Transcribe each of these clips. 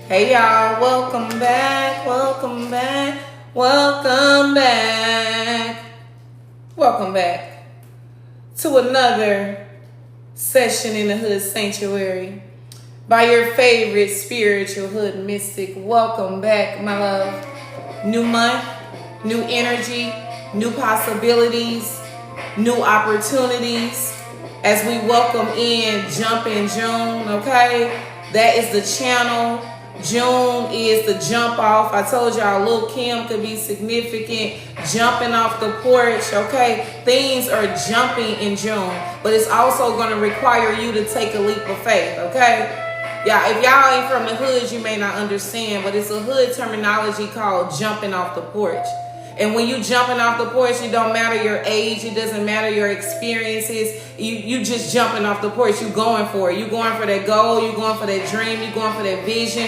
Hey y'all, welcome back, welcome back, welcome back, welcome back to another session in the Hood Sanctuary by your favorite spiritual hood mystic. Welcome back, my love. New month, new energy, new possibilities, new opportunities as we welcome in Jumpin' June, okay? That is the channel. June is the jump off. I told y'all Lil' Kim could be significant. Jumping off the porch, okay? Things are jumping in June, but it's also going to require you to take a leap of faith, okay? Yeah, if y'all ain't from the hood, you may not understand, but it's a hood terminology called jumping off the porch. And when you jumping off the porch, it don't matter your age, it doesn't matter your experiences. You just jumping off the porch. You going for it. You going for that goal. You going for that dream. You going for that vision.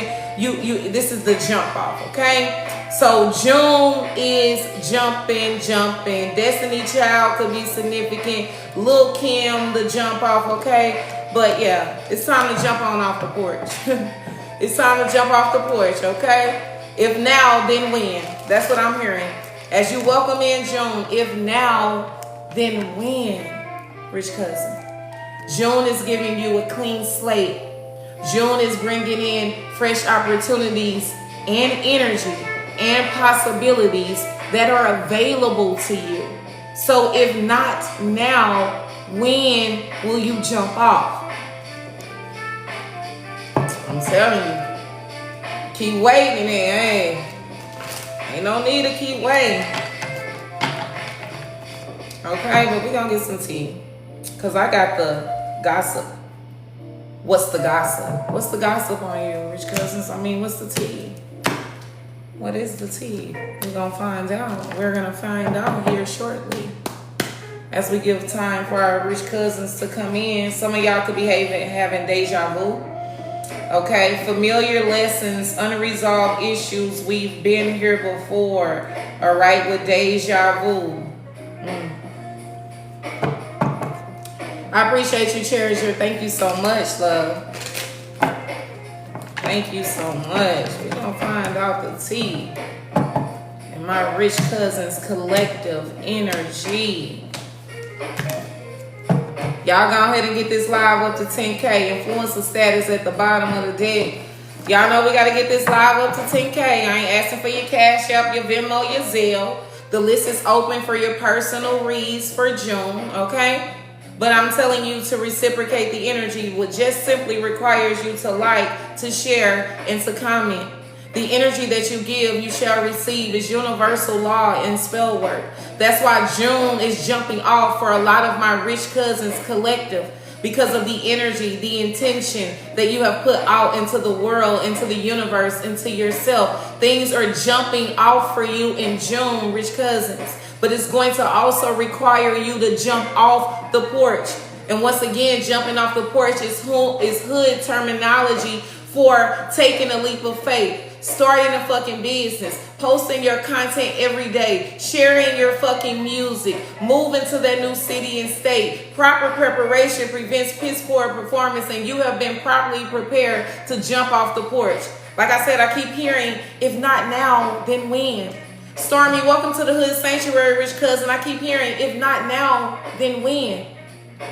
This is the jump off, okay? So June is jumping. Destiny Child could be significant. Lil' Kim, the jump off, okay? But yeah, it's time to jump on off the porch. It's time to jump off the porch, okay? If now, then when? That's what I'm hearing. As you welcome in June, if now, then when, rich cousin? June is giving you a clean slate. June is bringing in fresh opportunities and energy and possibilities that are available to you. So if not now, when will you jump off? I'm telling you, keep waiting there, hey. Ain't no need to keep waiting. Okay, but we're gonna get some tea. Because I got the gossip. What's the gossip? What's the gossip on you, rich cousins? I mean, what's the tea? What is the tea? We're gonna find out. We're gonna find out here shortly. As we give time for our rich cousins to come in. Some of y'all could be having deja vu. Okay, familiar lessons, unresolved issues. We've been here before. All right, with deja vu. I appreciate you, Cherisher. Thank you so much, love. Thank you so much. We're going to find out the tea in my rich cousins' collective energy. Y'all go ahead and get this live up to 10K. Influencer status at the bottom of the deck. Y'all know we got to get this live up to 10K. I ain't asking for your Cash App, your Venmo, your Zelle. The list is open for your personal reads for June, okay? But I'm telling you to reciprocate the energy, which just simply requires you to like, to share, and to comment. The energy that you give, you shall receive is universal law and spell work. That's why June is jumping off for a lot of my rich cousins collective because of the energy, the intention that you have put out into the world, into the universe, into yourself. Things are jumping off for you in June, rich cousins. But it's going to also require you to jump off the porch. And once again, jumping off the porch is hood terminology for taking a leap of faith. Starting a fucking business, posting your content every day, sharing your fucking music, moving to that new city and state. Proper preparation prevents piss poor performance, and you have been properly prepared to jump off the porch. Like I said, I keep hearing, if not now, then when? Stormy, welcome to the Hood Sanctuary, rich cousin. I keep hearing, if not now, then when?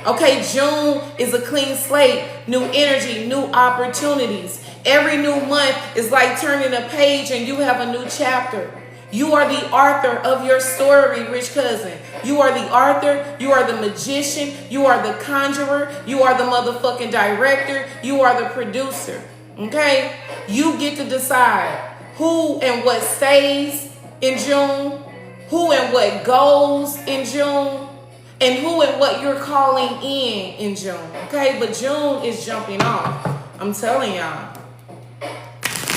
Okay, June is a clean slate, new energy, new opportunities. Every new month is like turning a page and you have a new chapter. You are the author of your story, rich cousin. You are the author, you are the magician, you are the conjurer, you are the motherfucking director, you are the producer, okay? You get to decide who and what stays in June, who and what goes in June, and who and what you're calling in June, okay? But June is jumping off. I'm telling y'all.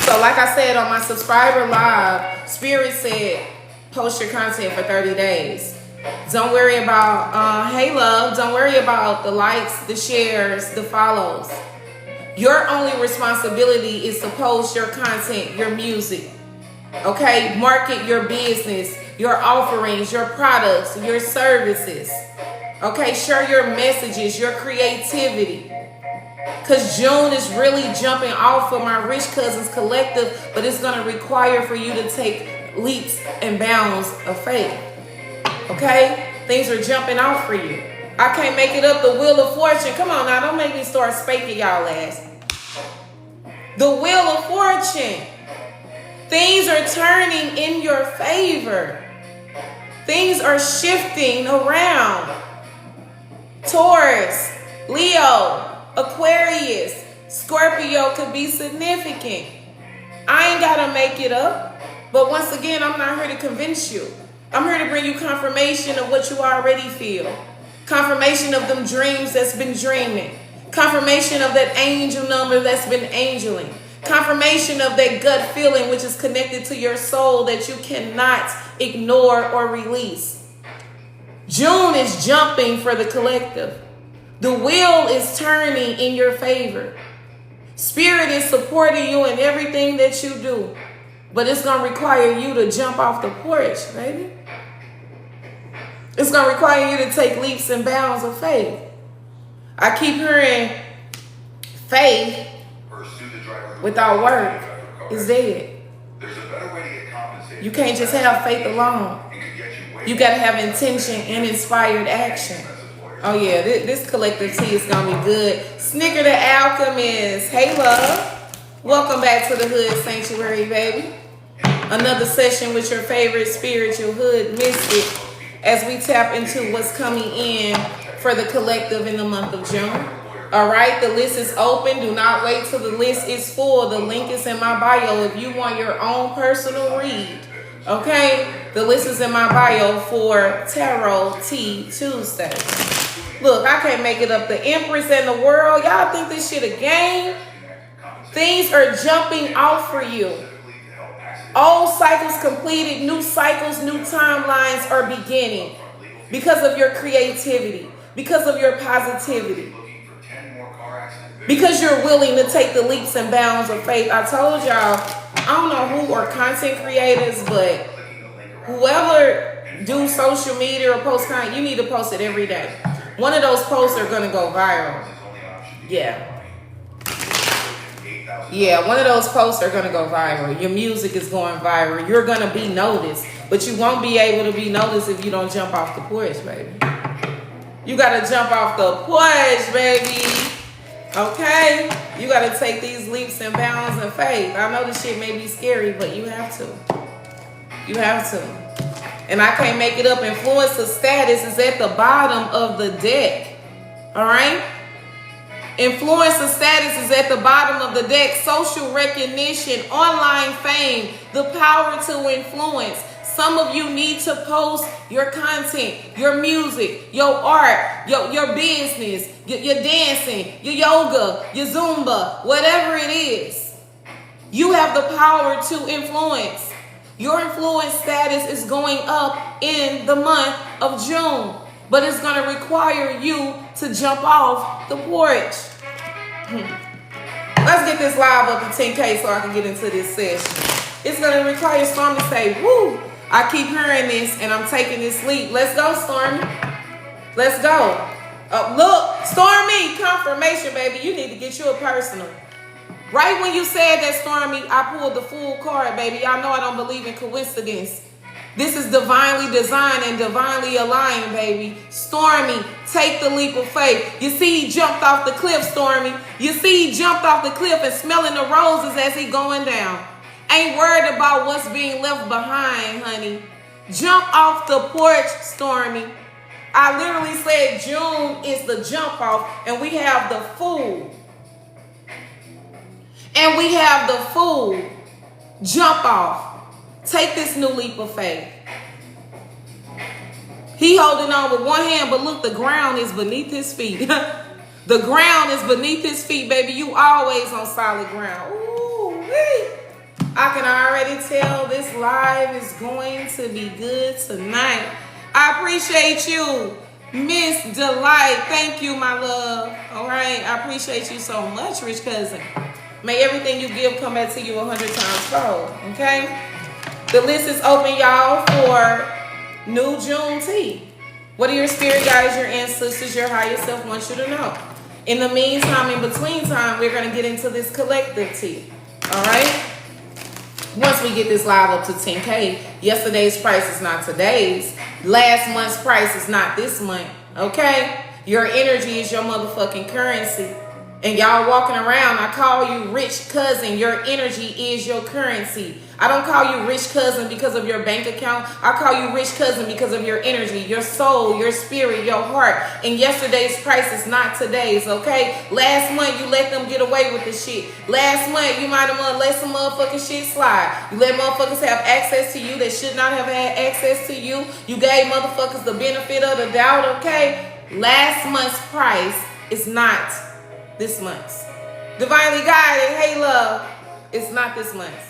So like I said on my subscriber live, Spirit said, post your content for 30 days. Don't worry about, hey love, don't worry about the likes, the shares, the follows. Your only responsibility is to post your content, your music, okay? Market your business, your offerings, your products, your services. Okay, share your messages, your creativity. Because June is really jumping off for my Rich Cousins Collective, but it's going to require for you to take leaps and bounds of faith. Okay? Things are jumping off for you. I can't make it up. The Wheel of Fortune. Come on now. Don't make me start spanking y'all ass. The Wheel of Fortune. Things are turning in your favor. Things are shifting around. Taurus, Leo, Aquarius, Scorpio could be significant. I ain't got to make it up. But once again, I'm not here to convince you. I'm here to bring you confirmation of what you already feel. Confirmation of them dreams that's been dreaming. Confirmation of that angel number that's been angeling. Confirmation of that gut feeling which is connected to your soul that you cannot ignore or release. June is jumping for the collective. The wheel is turning in your favor. Spirit is supporting you in everything that you do. But it's going to require you to jump off the porch, baby. It's going to require you to take leaps and bounds of faith. I keep hearing faith without work is dead. You can't just have faith alone. You got to have intention and inspired action. Oh yeah, this collective tea is going to be good. Snicker the Alchemist. Hey love. Welcome back to the Hood Sanctuary, baby. Another session with your favorite spiritual hood mystic as we tap into what's coming in for the collective in the month of June. All right, the list is open. Do not wait till the list is full. The link is in my bio if you want your own personal read. Okay, the list is in my bio for Tarot Tea Tuesday. Look, I can't make it up. The Empress and the World. Y'all think this shit a game? Things are jumping off for you. Old cycles completed, new cycles, new timelines are beginning because of your creativity, because of your positivity, because you're willing to take the leaps and bounds of faith. I told y'all, I don't know who are content creators, but whoever do social media or post content, you need to post it every day. One of those posts are going to go viral. Yeah, one of those posts are going to go viral. Your music is going viral. You're going to be noticed. But you won't be able to be noticed if you don't jump off the porch, baby. You got to jump off the porch, baby. Okay? You got to take these leaps and bounds of faith. I know this shit may be scary, but you have to. You have to. And I can't make it up. Influencer status is at the bottom of the deck. All right? Influencer status is at the bottom of the deck. Social recognition, online fame, the power to influence. Some of you need to post your content, your music, your art, your business, your dancing, your yoga, your Zumba, whatever it is. You have the power to influence. Your influence status is going up in the month of June, but it's going to require you to jump off the porch. Let's get this live up to 10K so I can get into this session. It's going to require Storm to say, woo, I keep hearing this and I'm taking this leap. Let's go, Stormy. Let's go. Look, Stormy, confirmation, baby. You need to get you a personal. Right when you said that, Stormy, I pulled the Fool card, baby. Y'all know I don't believe in coincidence. This is divinely designed and divinely aligned, baby. Stormy, take the leap of faith. You see he jumped off the cliff, Stormy. You see he jumped off the cliff and smelling the roses as he going down. Ain't worried about what's being left behind, honey. Jump off the porch, Stormy. I literally said June is the jump off, and we have the Fool. And we have the Fool. Jump off. Take this new leap of faith. He holding on with one hand, but look, the ground is beneath his feet. The ground is beneath his feet, baby. You always on solid ground. Ooh, wee. I can already tell this live is going to be good tonight. I appreciate you, Miss Delight. Thank you, my love. All right. I appreciate you so much, Rich Cousin. May everything you give come back to you 100 times fold. Okay? The list is open, y'all, for new June tea. What do your spirit guides, your ancestors, your higher self wants you to know? In the meantime, in between time, we're going to get into this collective tea. All right? Once we get this live up to 10K, yesterday's price is not today's. Last month's price is not this month. Okay? Your energy is your motherfucking currency. And y'all walking around, I call you rich cousin. Your energy is your currency. I don't call you rich cousin because of your bank account. I call you rich cousin because of your energy, your soul, your spirit, your heart. And yesterday's price is not today's, okay? Last month, you let them get away with the shit. Last month, you might have let some motherfucking shit slide. You let motherfuckers have access to you that should not have had access to you. You gave motherfuckers the benefit of the doubt, okay? Last month's price is not this month's. Divinely guided, hey love, it's not this month's.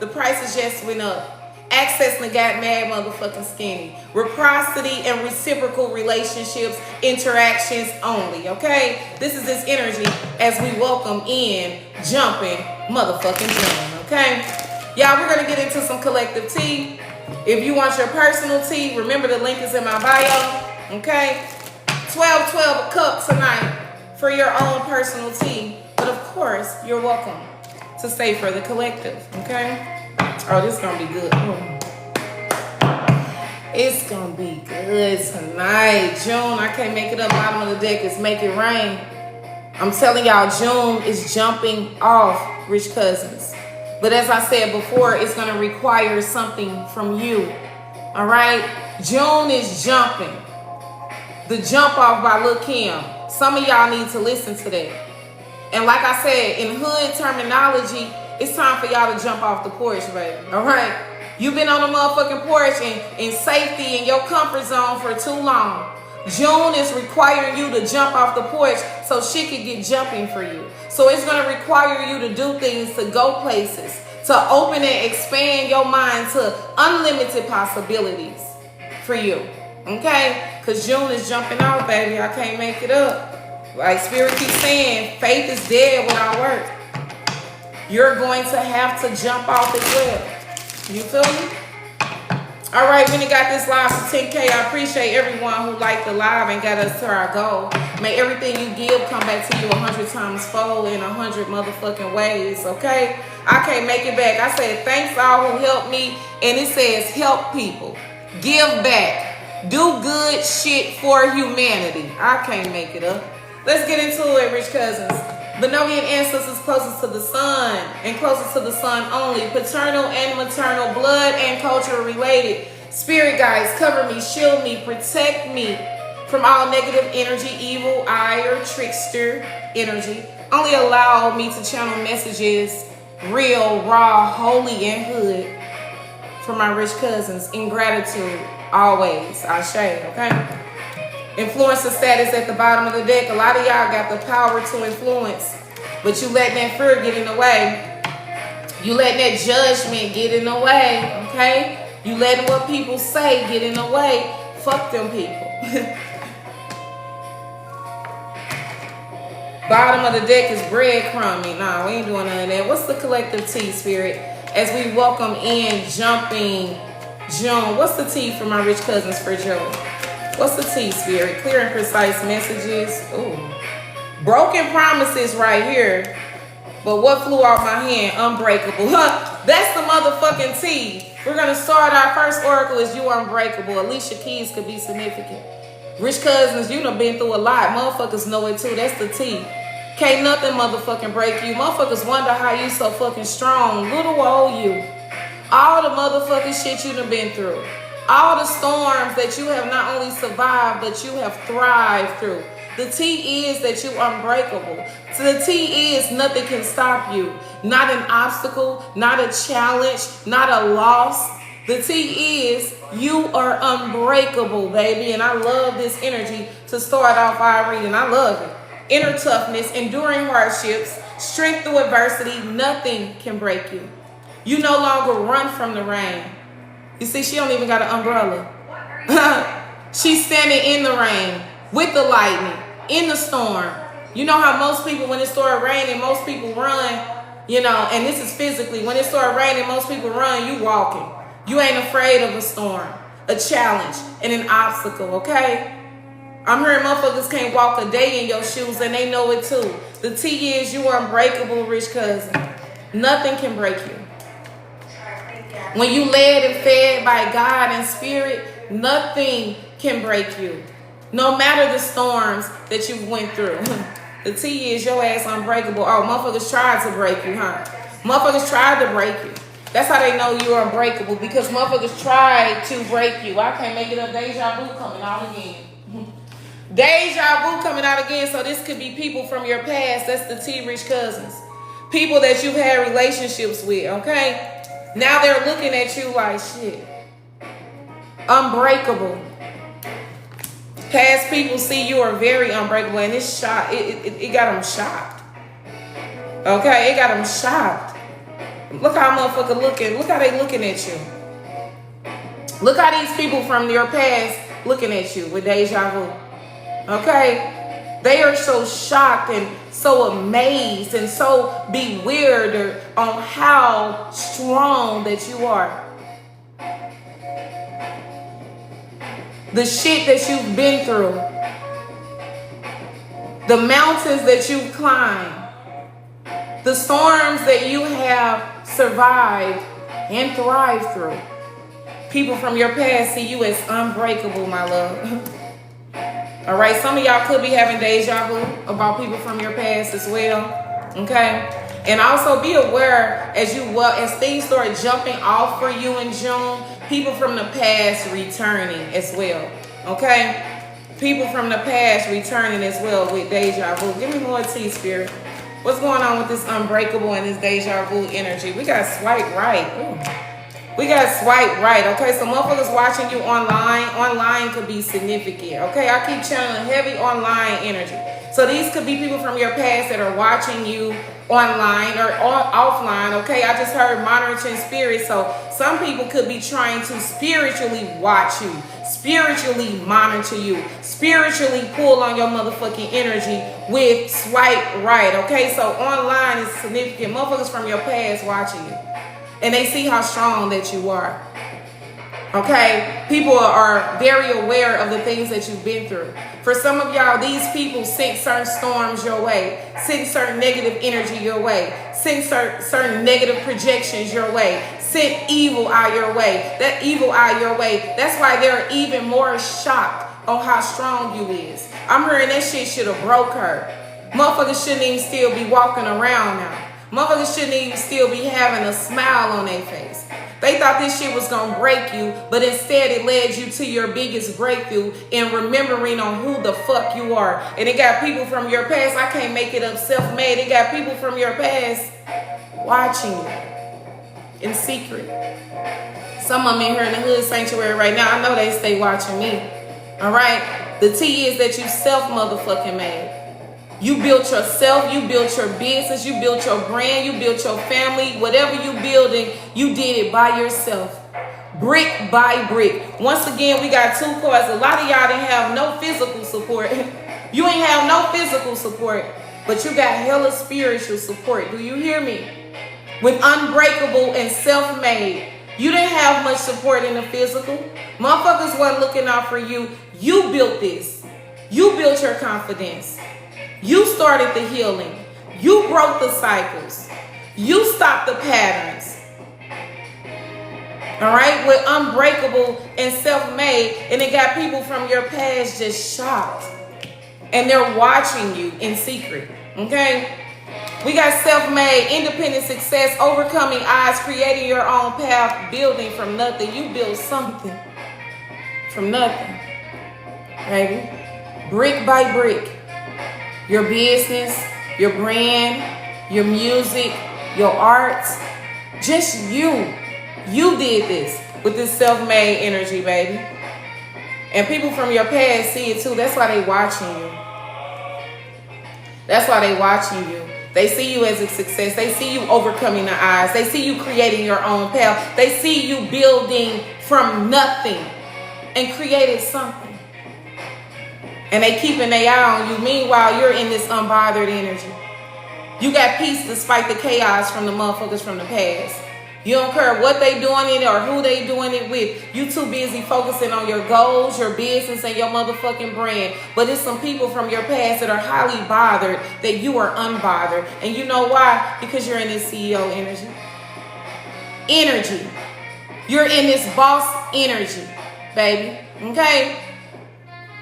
The prices just went up. Access and got mad motherfucking skinny. Reciprocity and reciprocal relationships, interactions only, okay? This is this energy as we welcome in jumping motherfucking June, okay? Y'all, we're gonna get into some collective tea. If you want your personal tea, remember the link is in my bio, okay? 12 a cup tonight for your own personal tea. But of course, you're welcome to stay for the collective, okay? Oh, this is gonna be good. It's gonna be good tonight. June, I can't make it up. Bottom of the deck is make it rain. I'm telling y'all, June is jumping off, rich cousins. But as I said before, it's gonna require something from you, all right? June is jumping. The jump off by Lil' Kim. Some of y'all need to listen to that. And like I said, in hood terminology, it's time for y'all to jump off the porch, baby. All right? You've been on the motherfucking porch in safety in your comfort zone for too long. June is requiring you to jump off the porch so shit can get jumping for you. So it's going to require you to do things, to go places, to open and expand your mind to unlimited possibilities for you. Okay? Because June is jumping out, baby. I can't make it up. Like Spirit keeps saying, faith is dead without work. You're going to have to jump off as well. You feel me? All right, when you got this live for 10K, I appreciate everyone who liked the live and got us to our goal. May everything you give come back to you 100 times fold in 100 motherfucking ways, okay? I can't make it back. I said, thanks all who helped me. And it says, help people. Give back. Do good shit for humanity. I can't make it up. Let's get into it, rich cousins. Benevolent ancestors closest to the sun and closest to the sun only. Paternal and maternal, blood and culture related. Spirit guides, cover me, shield me, protect me from all negative energy, evil, eye, or trickster energy. Only allow me to channel messages, real, raw, holy, and hood for my rich cousins. In gratitude, always. Ashe, okay? Influencer status at the bottom of the deck. A lot of y'all got the power to influence, but you letting that fear get in the way. You letting that judgment get in the way, okay? You letting what people say get in the way. Fuck them people. Bottom of the deck is breadcrumbing. Nah, we ain't doing none of that. What's the collective tea, Spirit? As we welcome in jumping June. What's the tea for my rich cousins for June? What's the tea, Spirit? Clear and precise messages. Ooh. Broken promises right here. But what flew off my hand? Unbreakable. That's the motherfucking tea. We're going to start our first oracle as you unbreakable. Alicia Keys could be significant. Rich cousins, you done been through a lot. Motherfuckers know it too. That's the tea. Can't nothing motherfucking break you. Motherfuckers wonder how you so fucking strong. Little old you. All the motherfucking shit you done been through. All the storms that you have not only survived, but you have thrived through. The tea is that you are unbreakable. So the tea is nothing can stop you. Not an obstacle, not a challenge, not a loss. The tea is you are unbreakable, baby. And I love this energy to start off our reading. I love it. Inner toughness, enduring hardships, strength through adversity. Nothing can break you. You no longer run from the rain. You see, she don't even got an umbrella. She's standing in the rain, with the lightning, in the storm. You know how most people, when it started raining, most people run, you know, and this is physically. When it started raining, most people run, you walking. You ain't afraid of a storm, a challenge, and an obstacle, okay? I'm hearing motherfuckers can't walk a day in your shoes, and they know it too. The T is you are unbreakable, rich cousin. Nothing can break you. When you led and fed by God and spirit, nothing can break you. No matter the storms that you went through. The T is your ass unbreakable. Oh, motherfuckers tried to break you, huh? Motherfuckers tried to break you. That's how they know you're unbreakable, because motherfuckers tried to break you. I can't make it up. Deja vu coming out again. Deja vu coming out again. So this could be people from your past. That's the T, rich cousins. People that you've had relationships with, okay? Now they're looking at you like, shit, unbreakable. Past people see you are very unbreakable, and it's shocked. It got them shocked. Okay, it got them shocked. Look how motherfucker looking. Look how they looking at you. Look how these people from your past looking at you with deja vu. Okay, they are so shocked and so amazed and so bewildered on how strong that you are. The shit that you've been through. The mountains that you've climbed. The storms that you have survived and thrived through. People from your past see you as unbreakable, my love. All right, some of y'all could be having deja vu about people from your past as well, okay? And also be aware as things start jumping off for you in June, people from the past returning as well, okay? People from the past returning as well with deja vu. Give me more tea, spirit. What's going on with this unbreakable and this deja vu energy? We got swipe right. Ooh. We got swipe right, okay? So motherfuckers watching you online. Online could be significant, okay? I keep channeling heavy online energy. So these could be people from your past that are watching you online or offline, okay? I just heard monitoring spirit. So some people could be trying to spiritually watch you, spiritually monitor you, spiritually pull on your motherfucking energy with swipe right, okay? So online is significant. Motherfuckers from your past watching you. And they see how strong that you are. Okay? People are very aware of the things that you've been through. For some of y'all, these people sent certain storms your way, sent certain negative energy your way, sent certain negative projections your way, sent evil out your way. That evil out your way. That's why they're even more shocked on how strong you is. I'm hearing that shit should have broke her. Motherfuckers shouldn't even still be walking around now. Motherfuckers shouldn't even still be having a smile on their face. They thought this shit was going to break you, but instead it led you to your biggest breakthrough in remembering on who the fuck you are. And it got people from your past, I can't make it up, self-made. It got people from your past watching you in secret. Some of them in here in the hood sanctuary right now, I know they stay watching me. All right? The T is that you self-motherfucking made. You built yourself, you built your business, you built your brand, you built your family. Whatever you building, you did it by yourself. Brick by brick. Once again, we got two cards. A lot of y'all didn't have no physical support. You ain't have no physical support, but you got hella spiritual support. Do you hear me? With unbreakable and self-made. You didn't have much support in the physical. Motherfuckers wasn't looking out for you. You built this. You built your confidence. You started the healing. You broke the cycles. You stopped the patterns. All right? With unbreakable and self-made. And it got people from your past just shocked. And they're watching you in secret. Okay? We got self-made, independent success, overcoming odds, creating your own path, building from nothing. You build something from nothing. Baby. Brick by brick. Your business, your brand, your music, your art, just you. You did this with this self-made energy, baby. And people from your past see it too. That's why they watching you. That's why they watching you. They see you as a success. They see you overcoming the odds. They see you creating your own path. They see you building from nothing and created something. And they keeping their eye on you. Meanwhile, you're in this unbothered energy. You got peace despite the chaos from the motherfuckers from the past. You don't care what they doing it or who they doing it with. You too busy focusing on your goals, your business, and your motherfucking brand. But it's some people from your past that are highly bothered that you are unbothered. And you know why? Because you're in this CEO energy. You're in this boss energy, baby. Okay?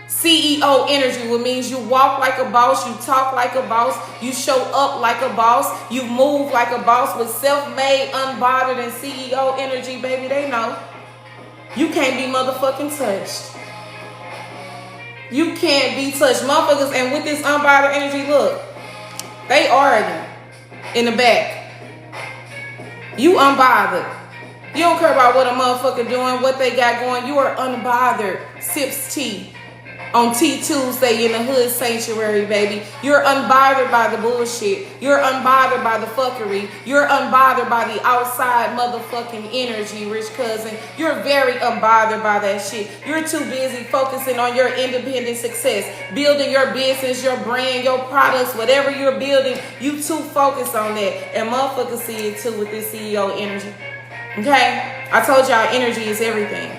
CEO energy, which means you walk like a boss, you talk like a boss, you show up like a boss, you move like a boss. With self-made, unbothered, and CEO energy, baby, they know you can't be motherfucking touched. You can't be touched. Motherfuckers, and with this unbothered energy, look, they arguing in the back. You unbothered. You don't care about what a motherfucker doing, what they got going. You are unbothered. Sips tea on Tea Tuesday in the hood sanctuary, baby. You're unbothered by the bullshit. You're unbothered by the fuckery. You're unbothered by the outside motherfucking energy, rich cousin. You're very unbothered by that shit. You're too busy focusing on your independent success, building your business, your brand, your products, whatever you're building. You too focused on that. And motherfuckers see it too with this CEO energy. Okay? I told y'all energy is everything.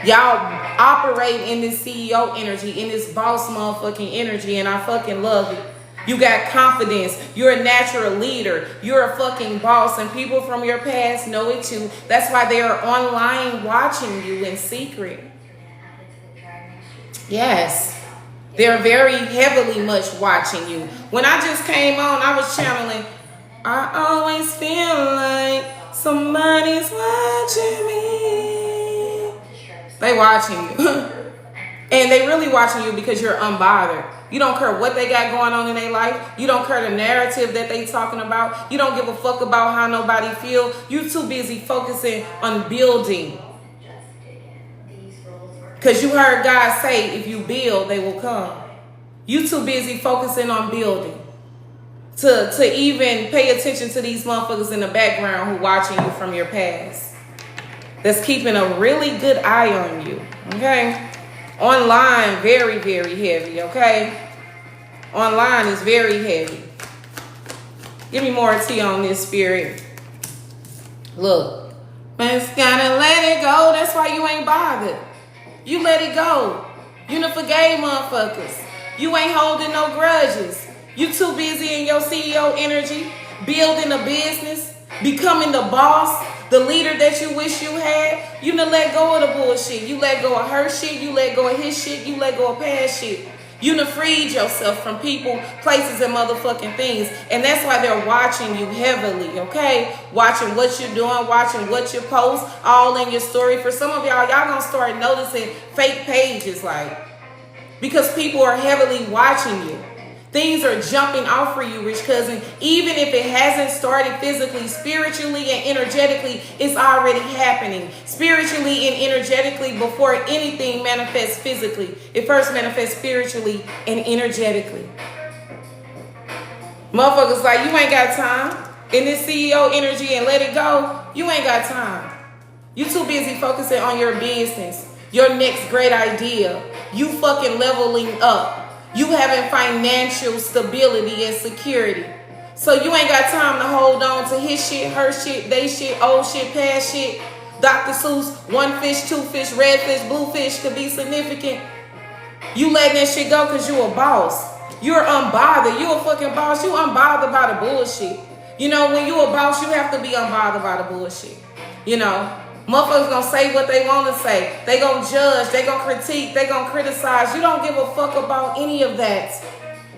Y'all operate in this CEO energy, in this boss motherfucking energy, and I fucking love it. You got confidence. You're a natural leader. You're a fucking boss, and people from your past know it too. That's why they are online watching you in secret. Yes. They're very heavily much watching you. When I just came on, I was channeling, I always feel like somebody's watching me. They watching you. And they really watching you because you're unbothered. You don't care what they got going on in their life. You don't care the narrative that they talking about. You don't give a fuck about how nobody feel. You too busy focusing on building. Because you heard God say, if you build, they will come. You too busy focusing on building. To even pay attention to these motherfuckers in the background who watching you from your past. That's keeping a really good eye on you, okay? Online, very, very heavy, okay? Online is very heavy. Give me more tea on this, spirit. Look, man, it's gotta let it go. That's why you ain't bothered. You let it go. You done forgave motherfuckers. You ain't holding no grudges. You too busy in your CEO energy, building a business, becoming the boss, the leader that you wish you had. You done let go of the bullshit. You let go of her shit. You let go of his shit. You let go of past shit. You done freed yourself from people, places, and motherfucking things. And that's why they're watching you heavily, okay? Watching what you're doing, watching what you post, all in your story. For some of y'all gonna start noticing fake pages, like, because people are heavily watching you. Things are jumping off for you, rich cousin. Even if it hasn't started physically, spiritually and energetically, it's already happening. Spiritually and energetically, before anything manifests physically, it first manifests spiritually and energetically. Motherfuckers like, you ain't got time. In this CEO energy and let it go, you ain't got time. You too busy focusing on your business, your next great idea. You fucking leveling up. You having financial stability and security. So you ain't got time to hold on to his shit, her shit, they shit, old shit, past shit. Dr. Seuss, one fish, two fish, red fish, blue fish could be significant. You letting that shit go because you a boss. You're unbothered. You a fucking boss. You unbothered by the bullshit. You know, when you a boss, you have to be unbothered by the bullshit. You know, motherfuckers gonna say what they want to say. They gonna judge. They gonna critique. They gonna criticize. You don't give a fuck about any of that.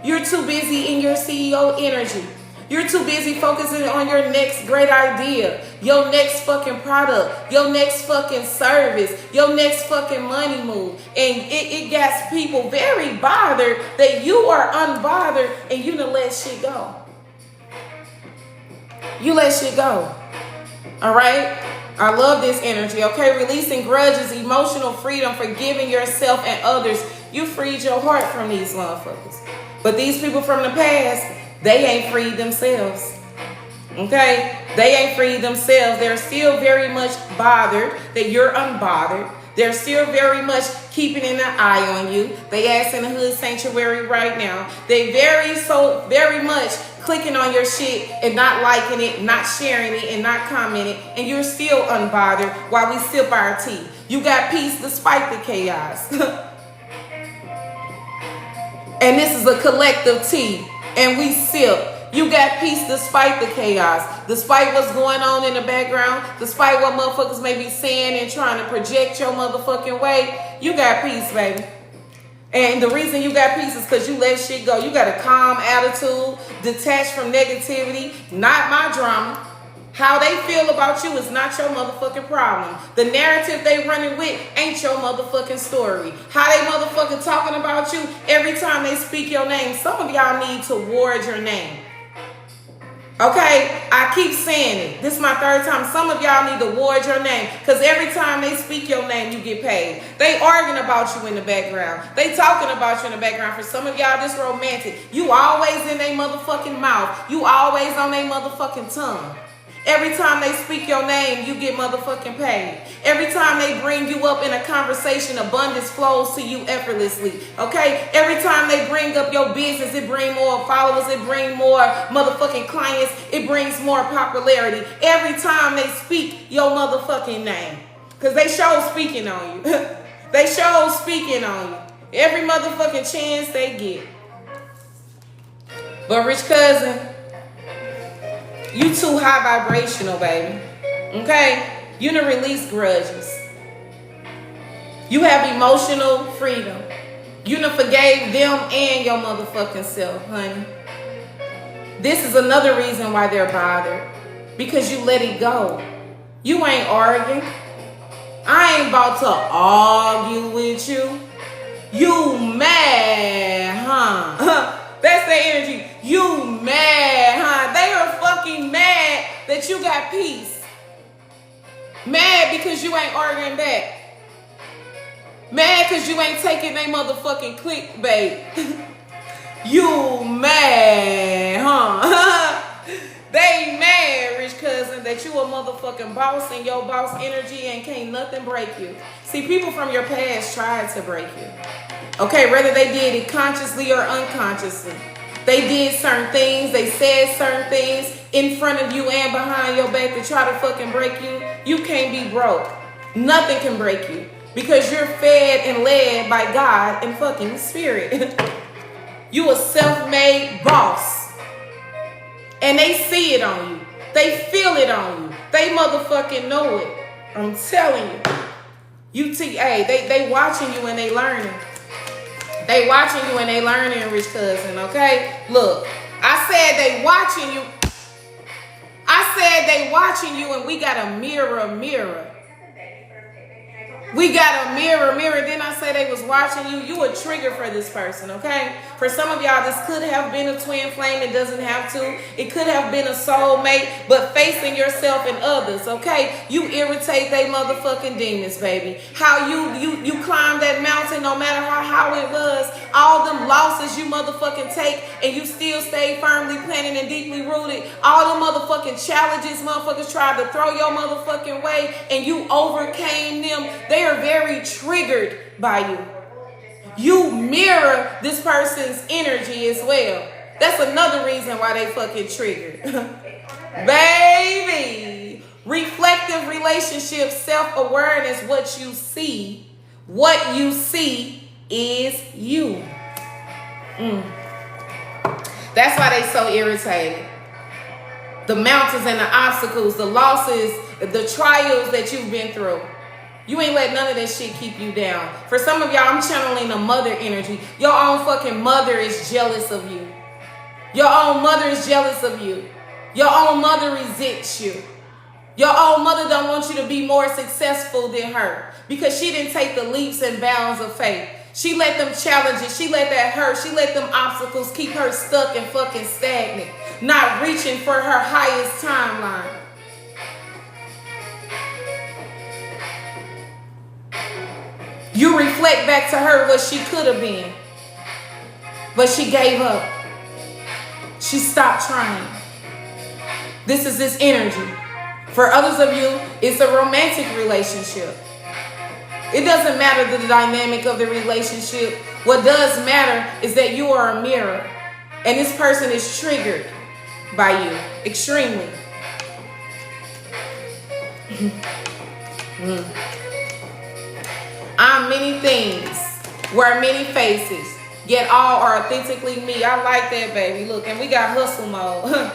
You're too busy in your CEO energy. You're too busy focusing on your next great idea, your next fucking product, your next fucking service, your next fucking money move. And it gets people very bothered that you are unbothered and you done let shit go. You let shit go. All right? I love this energy, okay? Releasing grudges, emotional freedom, forgiving yourself and others. You freed your heart from these motherfuckers. But these people from the past, they ain't freed themselves, okay? They ain't freed themselves. They're still very much bothered that you're unbothered. They're still very much keeping an eye on you. They ask in the hood sanctuary right now. They very much clicking on your shit and not liking it, not sharing it, and not commenting, and you're still unbothered while we sip our tea. You got peace despite the chaos. And this is a collective tea, and we sip. You got peace despite the chaos, despite what's going on in the background, despite what motherfuckers may be saying and trying to project your motherfucking way. You got peace, baby. And the reason you got peace is because you let shit go. You got a calm attitude, detached from negativity, not my drama. How they feel about you is not your motherfucking problem. The narrative they running with ain't your motherfucking story. How they motherfucking talking about you every time they speak your name. Some of y'all need to ward your name. Okay, I keep saying it. This is my third time. Some of y'all need to ward your name, because every time they speak your name, you get paid. They arguing about you in the background. They talking about you in the background. For some of y'all, this romantic. You always in their motherfucking mouth. You always on their motherfucking tongue. Every time they speak your name, you get motherfucking paid. Every time they bring you up in a conversation, abundance flows to you effortlessly. Okay? Every time they bring up your business, it brings more followers, it brings more motherfucking clients, it brings more popularity. Every time they speak your motherfucking name. Because they show speaking on you. They show speaking on you. Every motherfucking chance they get. But rich cousin, you too high vibrational, baby. Okay? You done release grudges. You have emotional freedom. You done forgave them and your motherfucking self, honey. This is another reason why they're bothered. Because you let it go. You ain't arguing. I ain't about to argue with you. You mad, huh? That's the energy. You mad, huh? They are fucking mad that you got peace. Mad because you ain't arguing back. Mad because you ain't taking they motherfucking clickbait. You mad, huh? They mad, rich cousin, that you a motherfucking boss and your boss energy and can't nothing break you. See, people from your past tried to break you. Okay, whether they did it consciously or unconsciously. They did certain things, they said certain things in front of you and behind your back to try to fucking break you. You can't be broke. Nothing can break you because you're fed and led by God and fucking spirit. You a self-made boss. And they see it on you. They feel it on you. They motherfucking know it. I'm telling you. They watching you and they learning. They watching you and they learning, rich cousin, okay? Look, I said they watching you. I said they watching you and we got a mirror. We got a mirror. Then I say they was watching you. You a trigger for this person, okay? For some of y'all, this could have been a twin flame. It doesn't have to. It could have been a soulmate, but facing yourself and others, okay? You irritate they motherfucking demons, baby. How you climb that mountain, no matter how it was, all them losses you motherfucking take, and you still stay firmly planted and deeply rooted. All them motherfucking challenges motherfuckers tried to throw your motherfucking way, and you overcame them. They are very triggered by you. You mirror this person's energy as well. That's another reason why they fucking triggered. Baby. Reflective relationships, self-awareness, what you see. What you see is you. That's why they so irritated. The mountains and the obstacles, the losses, the trials that you've been through. You ain't let none of that shit keep you down. For some of y'all, I'm channeling the mother energy. Your own fucking mother is jealous of you. Your own mother is jealous of you. Your own mother resents you. Your own mother don't want you to be more successful than her because she didn't take the leaps and bounds of faith. She let them challenges, she let that hurt, she let them obstacles keep her stuck and fucking stagnant, not reaching for her highest timeline. You reflect back to her what she could have been. But she gave up. She stopped trying. This is this energy. For others of you, it's a romantic relationship. It doesn't matter the dynamic of the relationship. What does matter is that you are a mirror. And this person is triggered. by you. Extremely. I'm many things, wear many faces, yet all are authentically me. I like that, baby. Look, and we got hustle mode.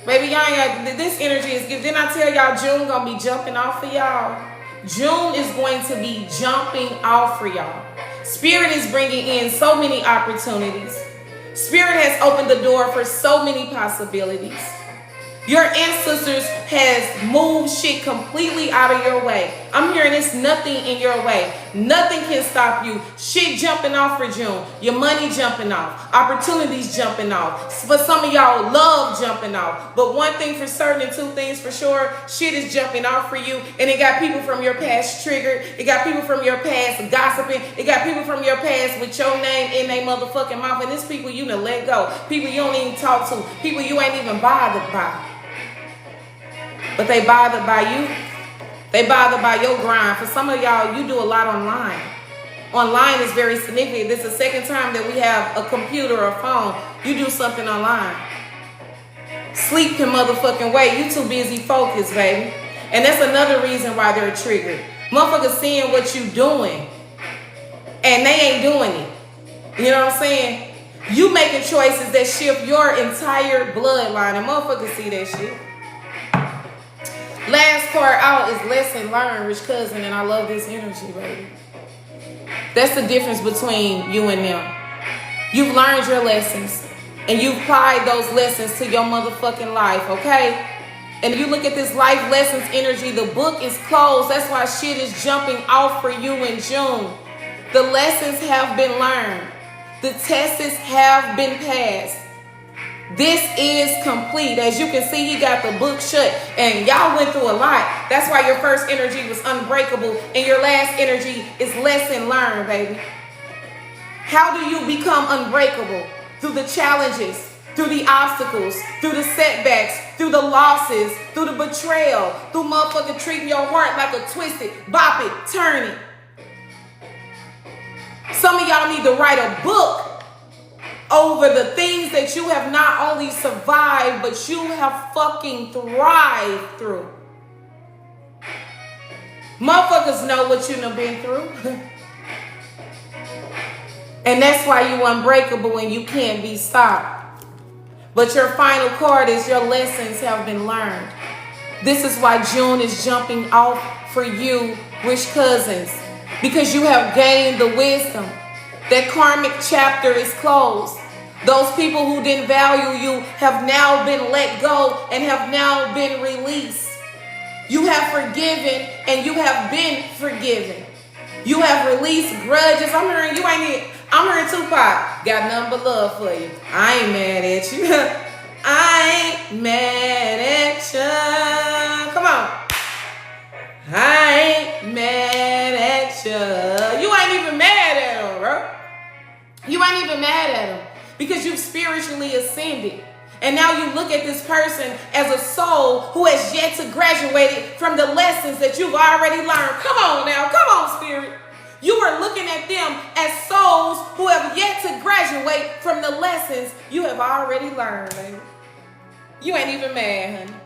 Baby, y'all ain't got, this energy is good. Didn't I tell y'all June gonna be jumping off for y'all? June is going to be jumping off for y'all. Spirit is bringing in so many opportunities. Spirit has opened the door for so many possibilities. Your ancestors has moved shit completely out of your way. I'm hearing it's nothing in your way. Nothing can stop you. Shit jumping off for June. Your money jumping off. Opportunities jumping off. For some of y'all, love jumping off. But one thing for certain and two things for sure, shit is jumping off for you. And it got people from your past triggered. It got people from your past gossiping. It got people from your past with your name in their motherfucking mouth. And it's people you done let go. People you don't even talk to. People you ain't even bothered by. But they bothered by you. They bothered by your grind. For some of y'all, you do a lot online. Online is very significant. This is the second time that we have a computer or phone. You do something online. Sleep can motherfucking wait. You too busy focused, baby. And that's another reason why they're triggered. Motherfuckers seeing what you doing. And they ain't doing it. You know what I'm saying? You making choices that shift your entire bloodline. And motherfuckers see that shit. Last part out is lesson learned, rich cousin, and I love this energy, baby. That's the difference between you and them. You've learned your lessons, and you've applied those lessons to your motherfucking life, okay? And if you look at this life lessons energy, the book is closed. That's why shit is jumping off for you in June. The lessons have been learned. The tests have been passed. This is complete. As you can see, he got the book shut. And y'all went through a lot. That's why your first energy was unbreakable. And your last energy is lesson learned, baby. How do you become unbreakable? Through the challenges, through the obstacles, through the setbacks, through the losses, through the betrayal, through motherfucking treating your heart like a twisted, bop it, turn it. Some of y'all need to write a book over the things that you have not only survived, but you have fucking thrived through. Motherfuckers know what you done been through. And that's why you unbreakable and you can't be stopped. But your final card is your lessons have been learned. This is why June is jumping off for you, rich cousins. Because you have gained the wisdom. That karmic chapter is closed. Those people who didn't value you have now been let go and have now been released. You have forgiven and you have been forgiven. You have released grudges. I'm hearing Tupac. Got nothing but love for you. I ain't mad at you. I ain't mad at you. Come on. I ain't mad at you. You ain't even mad at him, bro. You ain't even mad at him because you've spiritually ascended. And now you look at this person as a soul who has yet to graduate from the lessons that you've already learned. Come on now. Come on, spirit. You are looking at them as souls who have yet to graduate from the lessons you have already learned, baby. You ain't even mad, honey.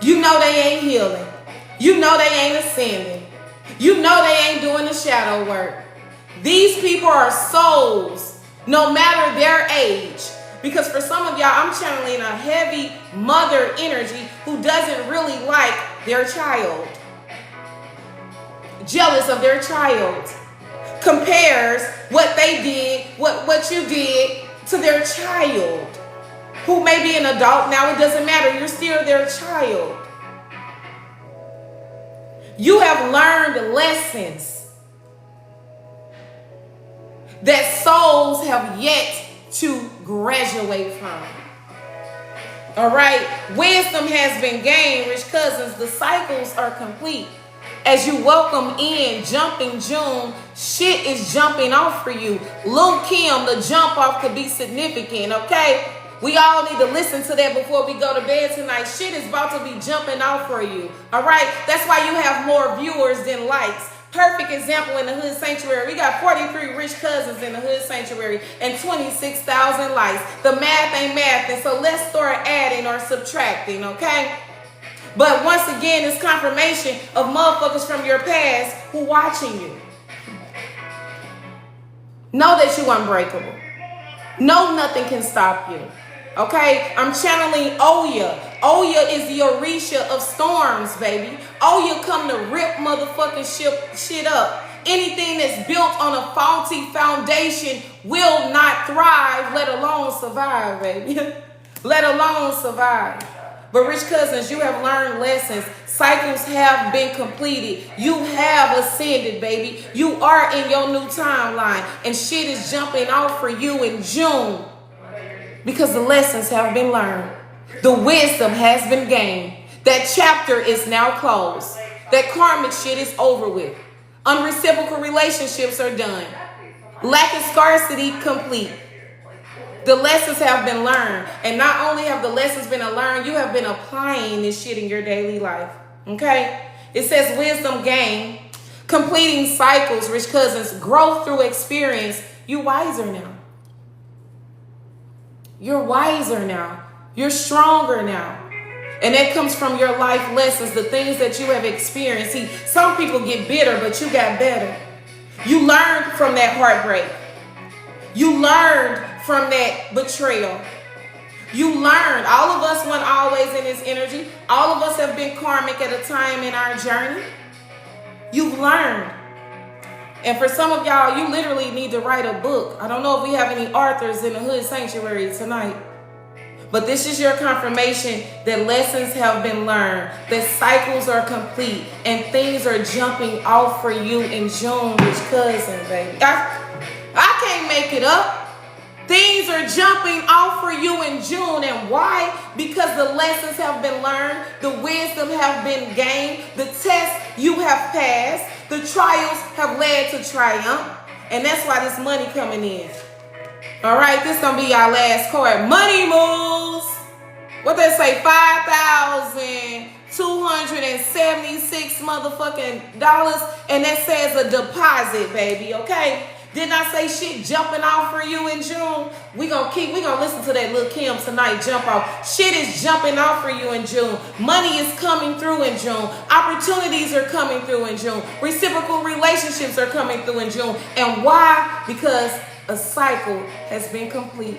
You know they ain't healing. You know they ain't ascending. You know they ain't doing the shadow work. These people are souls, no matter their age. Because for some of y'all, I'm channeling a heavy mother energy who doesn't really like their child. Jealous of their child. Compares what they did, what you did to their child. Who may be an adult now, it doesn't matter. You're still their child. You have learned lessons that souls have yet to graduate from. All right. Wisdom has been gained, rich cousins. The cycles are complete. As you welcome in jumping June, shit is jumping off for you. Lil' Kim, the jump off could be significant, okay? We all need to listen to that before we go to bed tonight. Shit is about to be jumping off for you, all right? That's why you have more viewers than likes. Perfect example in the Hood Sanctuary. We got 43 rich cousins in the Hood Sanctuary and 26,000 likes. The math ain't mathing, so let's start adding or subtracting, okay? But once again, it's confirmation of motherfuckers from your past who watching you. Know that you unbreakable. Know nothing can stop you. Okay, I'm channeling Oya. Oya is the Orisha of storms, baby. Oya come to rip motherfucking shit up. Anything that's built on a faulty foundation will not thrive, let alone survive, baby. Let alone survive. But rich cousins, you have learned lessons. Cycles have been completed. You have ascended, baby. You are in your new timeline. And shit is jumping off for you in June. Because the lessons have been learned. The wisdom has been gained. That chapter is now closed. That karmic shit is over with. Unreciprocal relationships are done. Lack of scarcity complete. The lessons have been learned. And not only have the lessons been learned, you have been applying this shit in your daily life. Okay? It says wisdom gained. Completing cycles, rich cousins. Growth through experience. You wiser now. You're wiser now. You're stronger now. And that comes from your life lessons, the things that you have experienced. See, some people get bitter, but you got better. You learned from that heartbreak. You learned from that betrayal. You learned. All of us weren't always in this energy. All of us have been karmic at a time in our journey. You've learned. And for some of y'all, you literally need to write a book. I don't know if we have any authors in the Hood Sanctuary tonight. But this is your confirmation that lessons have been learned, that cycles are complete, and things are jumping off for you in June, rich cousin, baby. I can't make it up. Things are jumping off for you in June. And why? Because the lessons have been learned. The wisdom have been gained. The tests you have passed. The trials have led to triumph. And that's why this money coming in. All right, this going to be our last card. Money moves. What they say? $5,276 motherfucking dollars. And that says a deposit, baby. Okay? Didn't I say shit jumping off for you in June? We gonna listen to that Lil' Kim tonight jump off. Shit is jumping off for you in June. Money is coming through in June. Opportunities are coming through in June. Reciprocal relationships are coming through in June. And why? Because a cycle has been complete.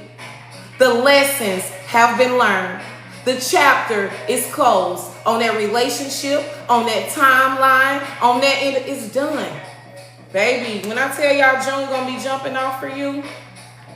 The lessons have been learned. The chapter is closed on that relationship, on that timeline, on that end. It's done. Baby, when I tell y'all June gonna be jumping off for you,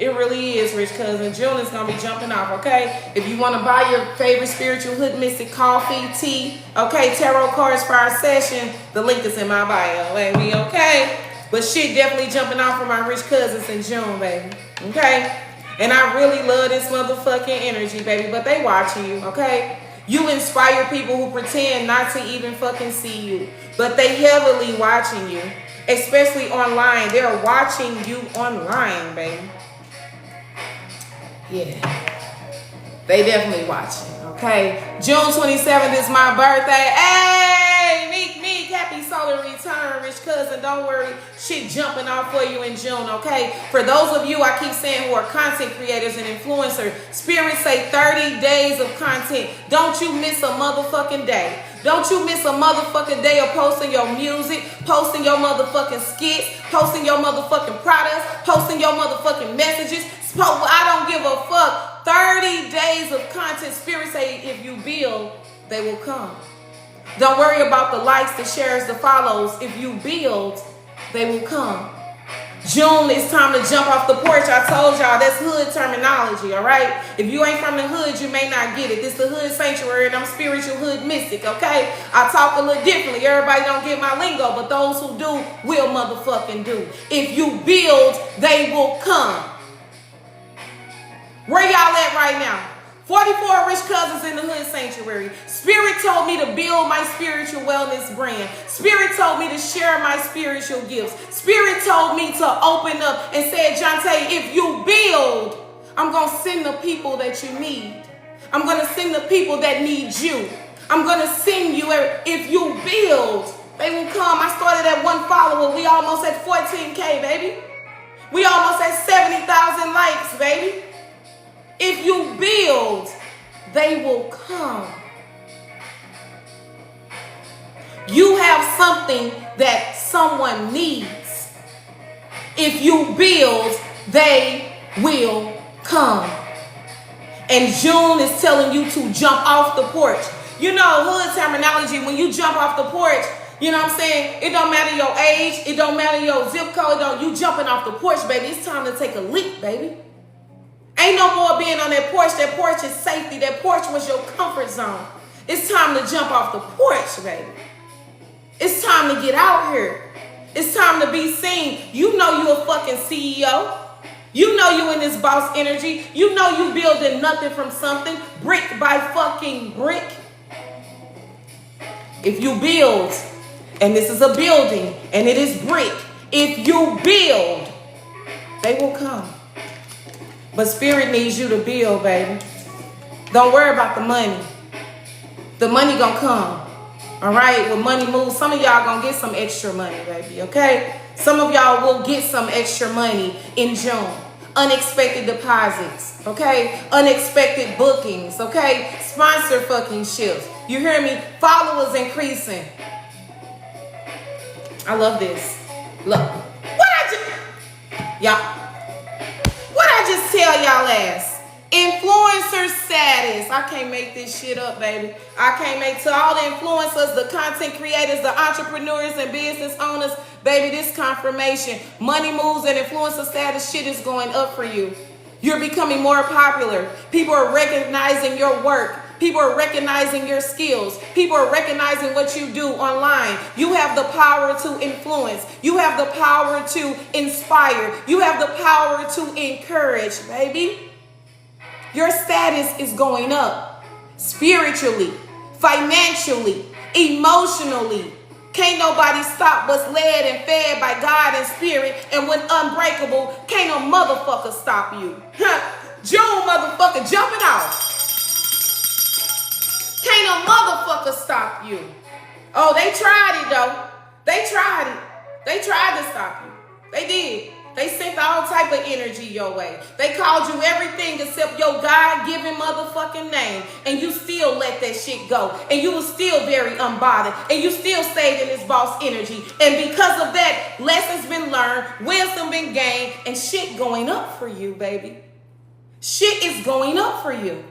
it really is, rich cousin. June is gonna be jumping off, okay? If you wanna buy your favorite spiritual hood mystic coffee, tea, okay, tarot cards for our session, the link is in my bio, baby, okay? But shit definitely jumping off for my rich cousins in June, baby, okay? And I really love this motherfucking energy, baby, but they watching you, okay? You inspire people who pretend not to even fucking see you, but they heavily watching you. Especially online. They're watching you online, baby. Yeah. They definitely watching, okay? June 27th is my birthday. Hey, meek. Happy solar return, rich cousin. Don't worry. Shit jumping off for you in June, okay? For those of you, I keep saying, who are content creators and influencers, Spirit say 30 days of content. Don't you miss a motherfucking day. Don't you miss a motherfucking day of posting your music, posting your motherfucking skits, posting your motherfucking products, posting your motherfucking messages. I don't give a fuck. 30 days of content. Spirit say if you build, they will come. Don't worry about the likes, the shares, the follows. If you build, they will come. June, it's time to jump off the porch. I told y'all that's hood terminology, all right? If you ain't from the hood, you may not get it. This the Hood Sanctuary, and I'm spiritual hood mystic, okay? I talk a little differently. Everybody don't get my lingo, but those who do will motherfucking do. If you build, they will come. Where y'all at right now? 44 rich cousins in the Hood Sanctuary. Spirit told me to build my spiritual wellness brand. Spirit told me to share my spiritual gifts. Spirit told me to open up and said, Jonta, if you build, I'm going to send the people that you need. I'm going to send the people that need you. I'm going to send you. If you build, They will come. I started at 1 follower. We almost at 14K, baby. We almost at 70,000 likes, baby. If you build, they will come. You have something that someone needs. If you build, they will come. And June is telling you to jump off the porch. You know, hood terminology, when you jump off the porch, you know what I'm saying? It don't matter your age. It don't matter your zip code. You jumping off the porch, baby. It's time to take a leap, baby. Ain't no more being on that porch. That porch is safety. That porch was your comfort zone. It's time to jump off the porch, baby. It's time to get out here. It's time to be seen. You know you a fucking CEO. You know you in this boss energy. You know you building nothing from something. Brick by fucking brick. If you build, and this is a building, and it is brick. If you build, they will come. But spirit needs you to build, baby. Don't worry about the money. The money gonna come. All right? When money moves, some of y'all gonna get some extra money, baby, okay? Some of y'all will get some extra money in June. Unexpected deposits, okay? Unexpected bookings, okay? Sponsor fucking ships. You hear me? Followers increasing. I love this. Look. What I just tell y'all last? Influencer status. I can't make this shit up, baby. I can't make, to all the influencers, the content creators, the entrepreneurs and business owners, baby, this confirmation. Money moves and influencer status shit is going up for you. You're becoming more popular. People are recognizing your work. People are recognizing your skills. People are recognizing what you do online. You have the power to influence. You have the power to inspire. You have the power to encourage, baby. Your status is going up spiritually, financially, emotionally. Can't nobody stop what's led and fed by God and spirit. And when unbreakable, can't no motherfucker stop you. June motherfucker jumping off. Can't no motherfucker stop you. Oh, they tried it though. They tried it. They tried to stop you. They did. They sent all type of energy your way. They called you everything except your God-given motherfucking name. And you still let that shit go. And you were still very unbothered. And you still stayed in this boss energy. And because of that, lessons been learned, wisdom been gained, and shit going up for you, baby. Shit is going up for you.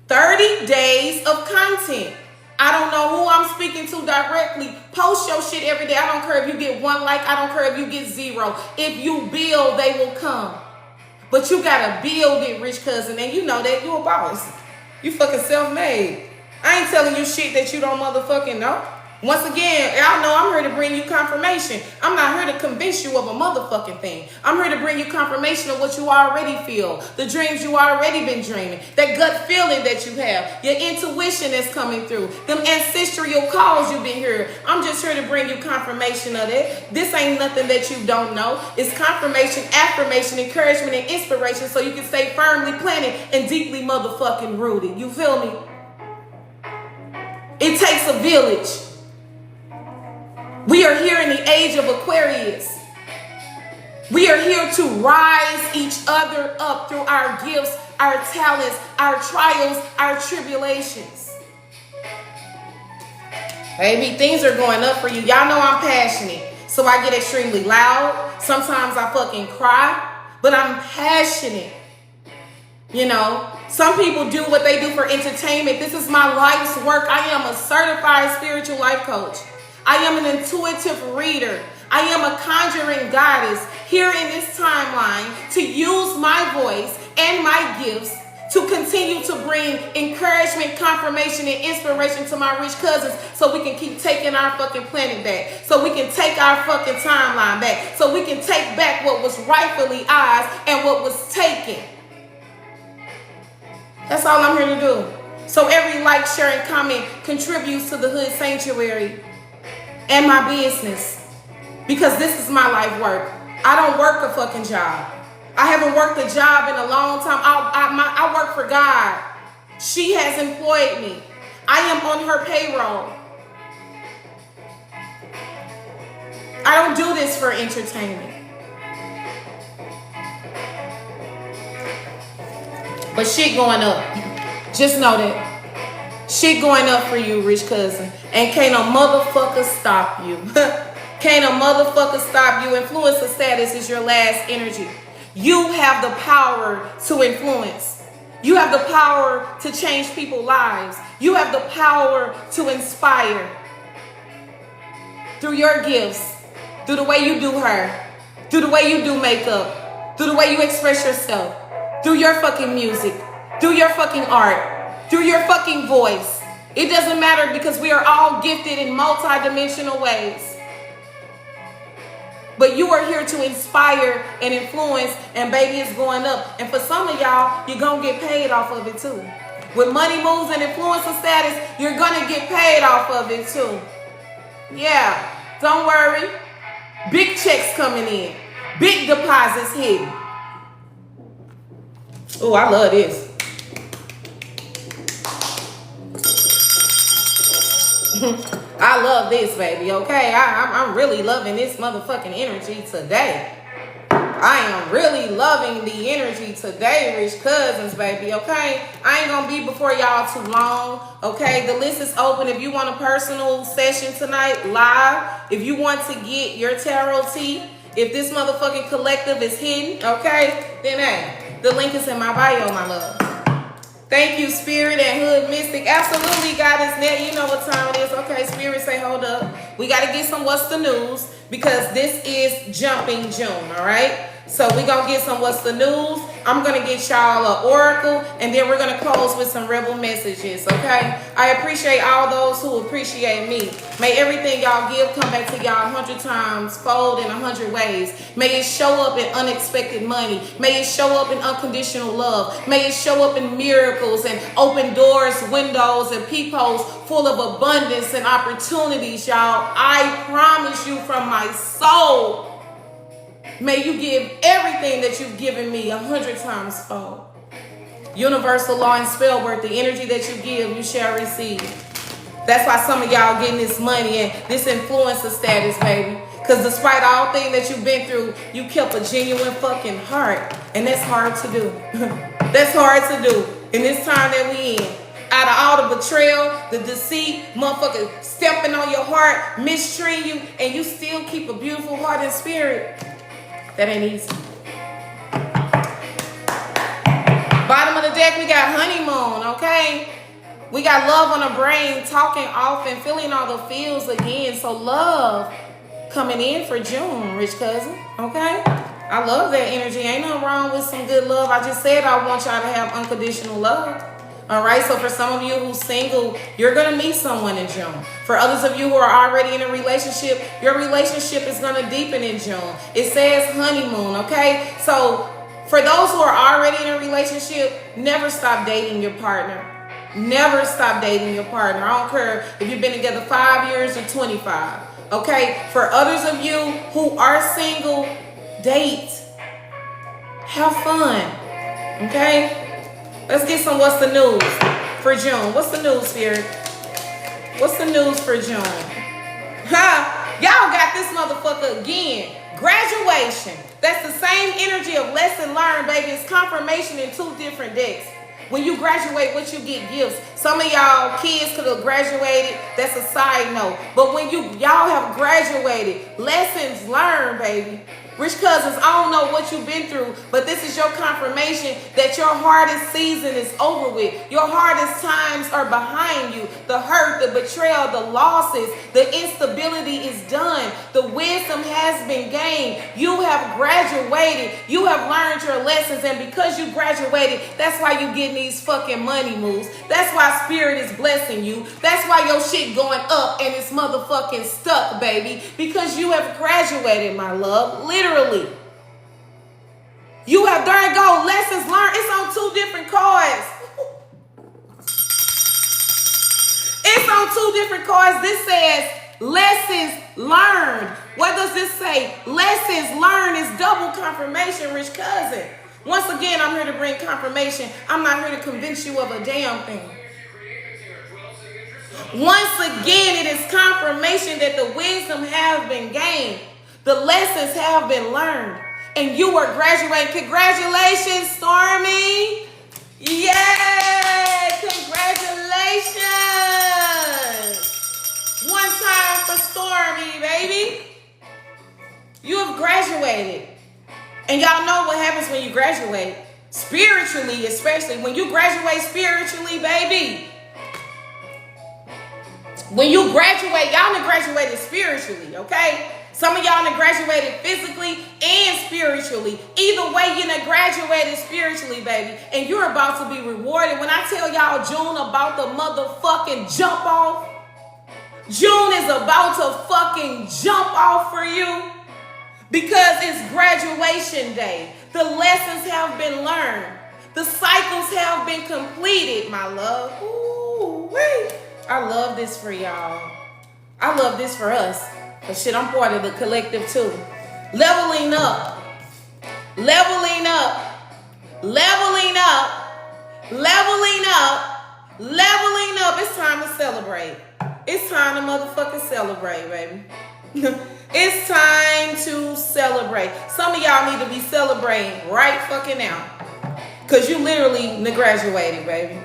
30 days of content. I don't know who I'm speaking to directly. Post your shit every day. I don't care if you get 1 like. I don't care if you get 0. If you build, they will come. But you gotta build it, rich cousin. And you know that you a boss. You fucking self-made. I ain't telling you shit that you don't motherfucking know. Once again, y'all know I'm here to bring you confirmation. I'm not here to convince you of a motherfucking thing. I'm here to bring you confirmation of what you already feel. The dreams you already been dreaming. That gut feeling that you have. Your intuition that's coming through. Them ancestral calls you've been hearing. I'm just here to bring you confirmation of that. This ain't nothing that you don't know. It's confirmation, affirmation, encouragement, and inspiration so you can stay firmly planted and deeply motherfucking rooted. You feel me? It takes a village. We are here in the age of Aquarius. We are here to rise each other up through our gifts, our talents, our trials, our tribulations. Baby, things are going up for you. Y'all know I'm passionate. So I get extremely loud. Sometimes I fucking cry. But I'm passionate. You know, some people do what they do for entertainment. This is my life's work. I am a certified spiritual life coach. I am an intuitive reader. I am a conjuring goddess here in this timeline to use my voice and my gifts to continue to bring encouragement, confirmation, and inspiration to my rich cousins so we can keep taking our fucking planet back, so we can take our fucking timeline back, so we can take back what was rightfully ours and what was taken. That's all I'm here to do. So every like, share, and comment contributes to the Hood Sanctuary and my business, because this is my life work. I don't work a fucking job. I haven't worked a job in a long time. I work for God. She has employed me. I am on her payroll. I don't do this for entertainment. But shit going up. Just know that. Shit going up for you, rich cousin. And can't no motherfucker stop you. Can't no motherfucker stop you. Influencer status is your last energy. You have the power to influence. You have the power to change people's lives. You have the power to inspire. Through your gifts. Through the way you do hair. Through the way you do makeup. Through the way you express yourself. Through your fucking music. Through your fucking art. Through your fucking voice. It doesn't matter because we are all gifted in multi-dimensional ways. But you are here to inspire and influence, and baby, it's going up. And for some of y'all, you're going to get paid off of it too. With money moves and influencer status, you're going to get paid off of it too. Yeah, don't worry. Big checks coming in. Big deposits hitting. Oh, I love this. I love this, baby, okay? I'm really loving this motherfucking energy today. I am really loving the energy today, rich cousins, baby, okay? I ain't gonna be before y'all too long, okay? The list is open. If you want a personal session tonight, live, if you want to get your tarot tea, if this motherfucking collective is hidden, okay, then hey, the link is in my bio, my love. Thank you, Spirit and Hood Mystic. Absolutely, Goddess Net. You know what time it is. Okay, Spirit say, hold up. We got to get some What's the News because this is Jumping June, all right? So we going to get some What's the News. I'm going to get y'all an oracle, and then we're going to close with some rebel messages, okay? I appreciate all those who appreciate me. May everything y'all give come back to y'all 100 times, fold in 100 ways. May it show up in unexpected money. May it show up in unconditional love. May it show up in miracles and open doors, windows, and peepholes full of abundance and opportunities, y'all. I promise you from my soul. May you give everything that you've given me 100 times fold. Universal law and spell work, the energy that you give, you shall receive. That's why some of y'all getting this money and this influencer status, baby. Because despite all things that you've been through, you kept a genuine fucking heart. And that's hard to do. That's hard to do in this time that we in. Out of all the betrayal, the deceit, motherfucker stepping on your heart, mistreating you, and you still keep a beautiful heart and spirit. That ain't easy. Bottom of the deck, we got honeymoon, okay? We got love on the brain, talking off and feeling all the feels again. So love coming in for June, rich cousin, okay? I love that energy. Ain't nothing wrong with some good love. I just said I want y'all to have unconditional love. All right, so for some of you who's single, you're going to meet someone in June. For others of you who are already in a relationship, your relationship is going to deepen in June. It says honeymoon, okay? So for those who are already in a relationship, never stop dating your partner. Never stop dating your partner. I don't care if you've been together 5 years or 25, okay? For others of you who are single, date. Have fun, okay? Let's get some What's the News for June. What's the news, Spirit? What's the news for June? Ha! Y'all got this motherfucker again. Graduation. That's the same energy of lesson learned, baby. It's confirmation in 2 different decks. When you graduate, what you get gifts. Some of y'all kids could have graduated. That's a side note. But when y'all have graduated, lessons learned, baby. Rich cousins, I don't know what you've been through, but this is your confirmation that your hardest season is over with. Your hardest times are behind you. The hurt, the betrayal, the losses, the instability is done. The wisdom has been gained. You have graduated. You have learned your lessons, and because you graduated, that's why you getting these fucking money moves. That's why Spirit is blessing you. That's why your shit going up and it's motherfucking stuck, baby, because you have graduated, my love. Literally. You have, there you go, lessons learned. It's on 2 different cards. It's on 2 different cards. This says lessons learned. What does this say? Lessons learned is double confirmation, rich cousin. Once again, I'm here to bring confirmation. I'm not here to convince you of a damn thing. Once again, it is confirmation that the wisdom has been gained. The lessons have been learned. And you are graduating. Congratulations, Stormy. Yay! Congratulations. One time for Stormy, baby. You have graduated. And y'all know what happens when you graduate. Spiritually, especially. When you graduate spiritually, baby. When you graduate, y'all done graduated spiritually, okay? Some of y'all done graduated physically and spiritually. Either way, you done graduated spiritually, baby. And you're about to be rewarded. When I tell y'all June about the motherfucking jump off, June is about to fucking jump off for you because it's graduation day. The lessons have been learned. The cycles have been completed, my love. Ooh, wait. I love this for y'all. I love this for us. But shit, I'm part of the collective too. Leveling up. Leveling up. Leveling up. Leveling up. Leveling up. It's time to celebrate. It's time to motherfucking celebrate, baby. It's time to celebrate. Some of y'all need to be celebrating right fucking now. Because you literally graduated, baby.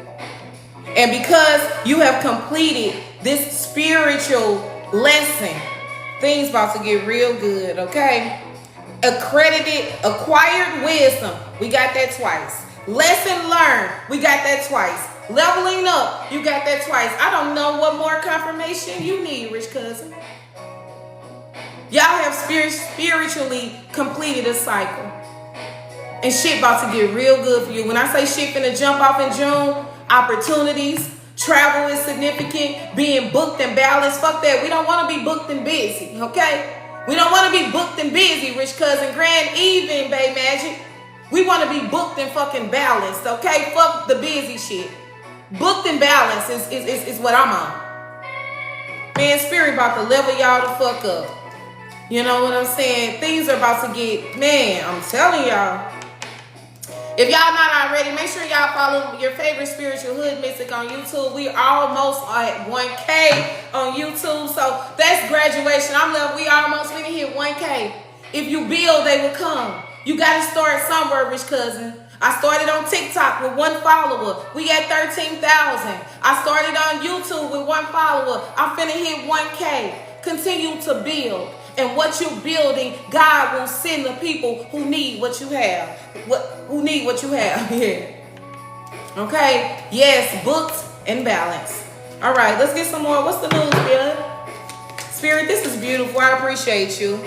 And because you have completed this spiritual lesson, things about to get real good, okay? Acquired wisdom, we got that twice. Lesson learned, we got that twice. Leveling up, you got that twice. I don't know what more confirmation you need, rich cousin. Y'all have spiritually completed a cycle. And shit about to get real good for you. When I say shit finna jump off in June, opportunities, travel is significant, being booked and balanced. Fuck that. We don't want to be booked and busy, okay? We don't want to be booked and busy, rich cousin. Grand even, Bay Magic. We want to be booked and fucking balanced, okay? Fuck the busy shit. Booked and balanced is what I'm on. Man, Spirit about to level y'all the fuck up. You know what I'm saying? Things are about to get, man, I'm telling y'all. If y'all not already, make sure y'all follow your favorite spiritual hood mystic on YouTube. We almost at 1K on YouTube. So that's graduation. We almost finna hit 1K. If you build, they will come. You got to start somewhere, rich cousin. I started on TikTok with 1 follower. We at 13,000. I started on YouTube with 1 follower. I'm finna hit 1K. Continue to build. And what you're building, God will send the people who need what you have. Who need what you have. Yeah. Okay. Yes, booked and balanced. All right, let's get some more. What's the news, Spirit? Spirit, this is beautiful. I appreciate you.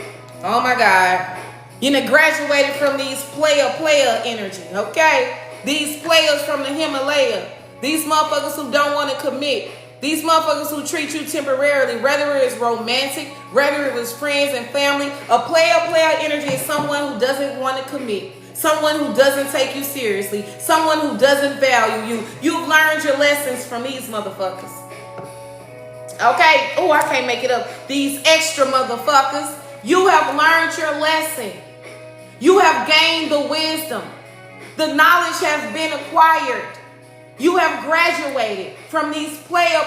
Oh my God. You done graduated from these player energy, okay? These players from the Himalaya. These motherfuckers who don't want to commit. These motherfuckers who treat you temporarily, whether it's romantic, whether it was friends and family. A player energy is someone who doesn't want to commit. Someone who doesn't take you seriously. Someone who doesn't value you. You've learned your lessons from these motherfuckers. Okay? Oh, I can't make it up. These extra motherfuckers. You have learned your lesson. You have gained the wisdom. The knowledge has been acquired. You have graduated from these player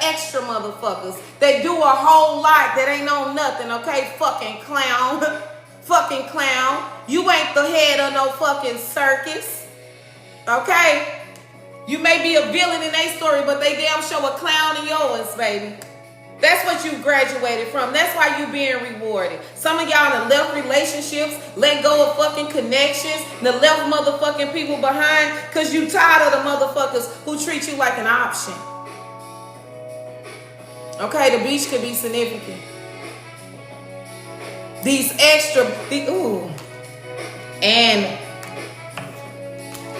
extra motherfuckers that do a whole lot that ain't on nothing, okay? Fucking clown. Fucking clown. You ain't the head of no fucking circus, okay? You may be a villain in their story, but they damn sure a clown in yours, baby. That's what you graduated from. That's why you being rewarded. Some of y'all done left relationships, let go of fucking connections, done left motherfucking people behind because you tired of the motherfuckers who treat you like an option. Okay, the beach could be significant. These extra, and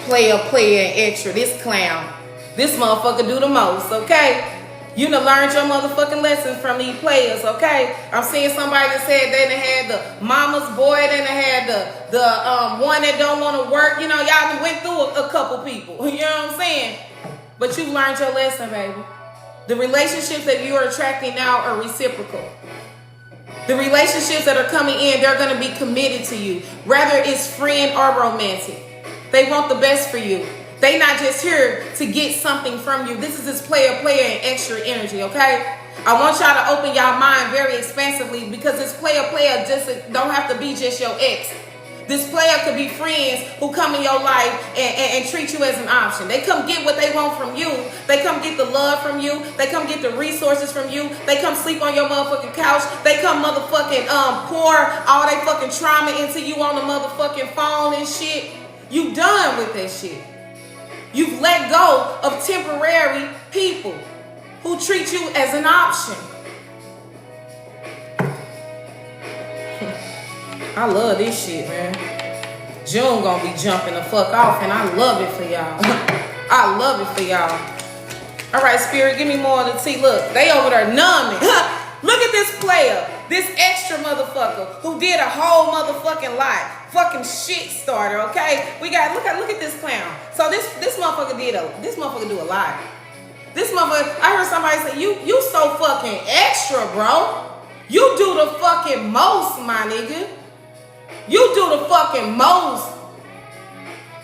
player and extra. This clown, this motherfucker do the most, okay? You done learned your motherfucking lessons from these players, okay? I'm seeing somebody that said they done had the mama's boy, they done had the one that don't want to work. You know, y'all done went through a couple people. You know what I'm saying? But you learned your lesson, baby. The relationships that you are attracting now are reciprocal. The relationships that are coming in, they're going to be committed to you. Whether it's friend or romantic. They want the best for you. They not just here to get something from you. This is this player and extra energy, okay? I want y'all to open y'all mind very expansively, because this player just don't have to be just your ex. This player could be friends who come in your life and treat you as an option. They come get what they want from you. They come get the love from you. They come get the resources from you. They come sleep on your motherfucking couch. They come motherfucking pour all they fucking trauma into you on the motherfucking phone and shit. You done with that shit. You've let go of temporary people who treat you as an option. I love this shit, man. June gonna be jumping the fuck off, and I love it for y'all. I love it for y'all. All right, Spirit, give me more of the tea. Look, they over there numbing. Look at this player, this extra motherfucker who did a whole motherfucking lot. Fucking shit starter, okay? We got look at this clown. So this motherfucker do a lot. This motherfucker, I heard somebody say, you so fucking extra, bro. You do the fucking most, my nigga. You do the fucking most.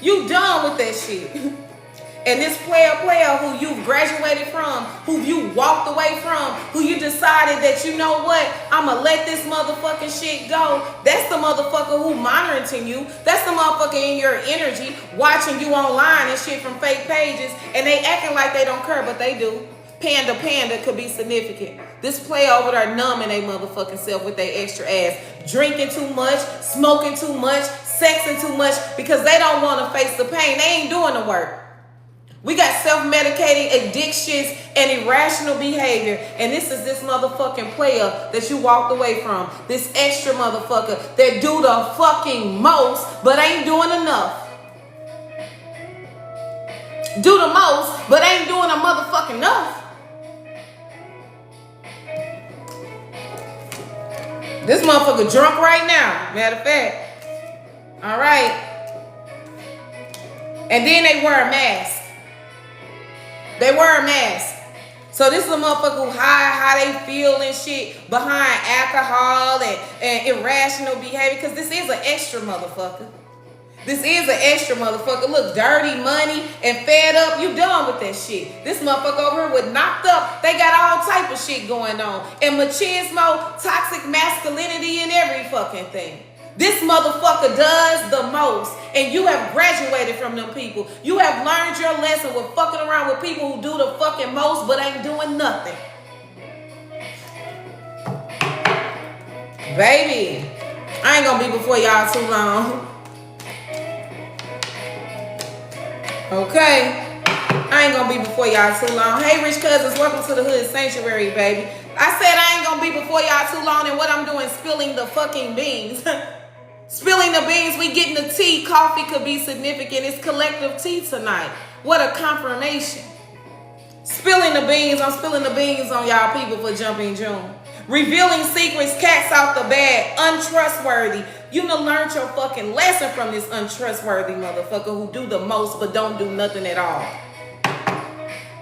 You done with that shit. And this player who you graduated from, who you walked away from, who you decided that, you know what, I'ma let this motherfucking shit go. That's the motherfucker who monitoring you. That's the motherfucker in your energy, watching you online and shit from fake pages, and they acting like they don't care, but they do. Panda could be significant. This player over there numbing they motherfucking self with their extra ass. Drinking too much, smoking too much, sexing too much, because they don't want to face the pain. They ain't doing the work. We got self-medicating addictions and irrational behavior. And this is this motherfucking player that you walked away from. This extra motherfucker that do the fucking most, but ain't doing enough. Do the most, but ain't doing a motherfucking enough. This motherfucker drunk right now, matter of fact. All right. And then they wear a mask. They wear a mask. So this is a motherfucker who hide how they feel and shit behind alcohol and irrational behavior, because this is an extra motherfucker. This is an extra motherfucker. Look, dirty, money, and fed up. You done with that shit. This motherfucker over here with knocked up. They got all type of shit going on. And machismo, toxic masculinity, and every fucking thing. This motherfucker does the most. And you have graduated from them people. You have learned your lesson with fucking around with people who do the fucking most but ain't doing nothing. Baby, I ain't gonna be before y'all too long. Okay, I ain't gonna be before y'all too long. Hey, rich cousins, welcome to the Hood Sanctuary, baby. I said I ain't gonna be before y'all too long, and what I'm doing, spilling the fucking beans. Spilling the beans, we getting the tea. Coffee could be significant. It's collective tea tonight. What a confirmation. Spilling the beans, I'm spilling the beans on y'all people for Jumping June. Revealing secrets, cats out the bag, untrustworthy. You done learned your fucking lesson from this untrustworthy motherfucker who do the most but don't do nothing at all.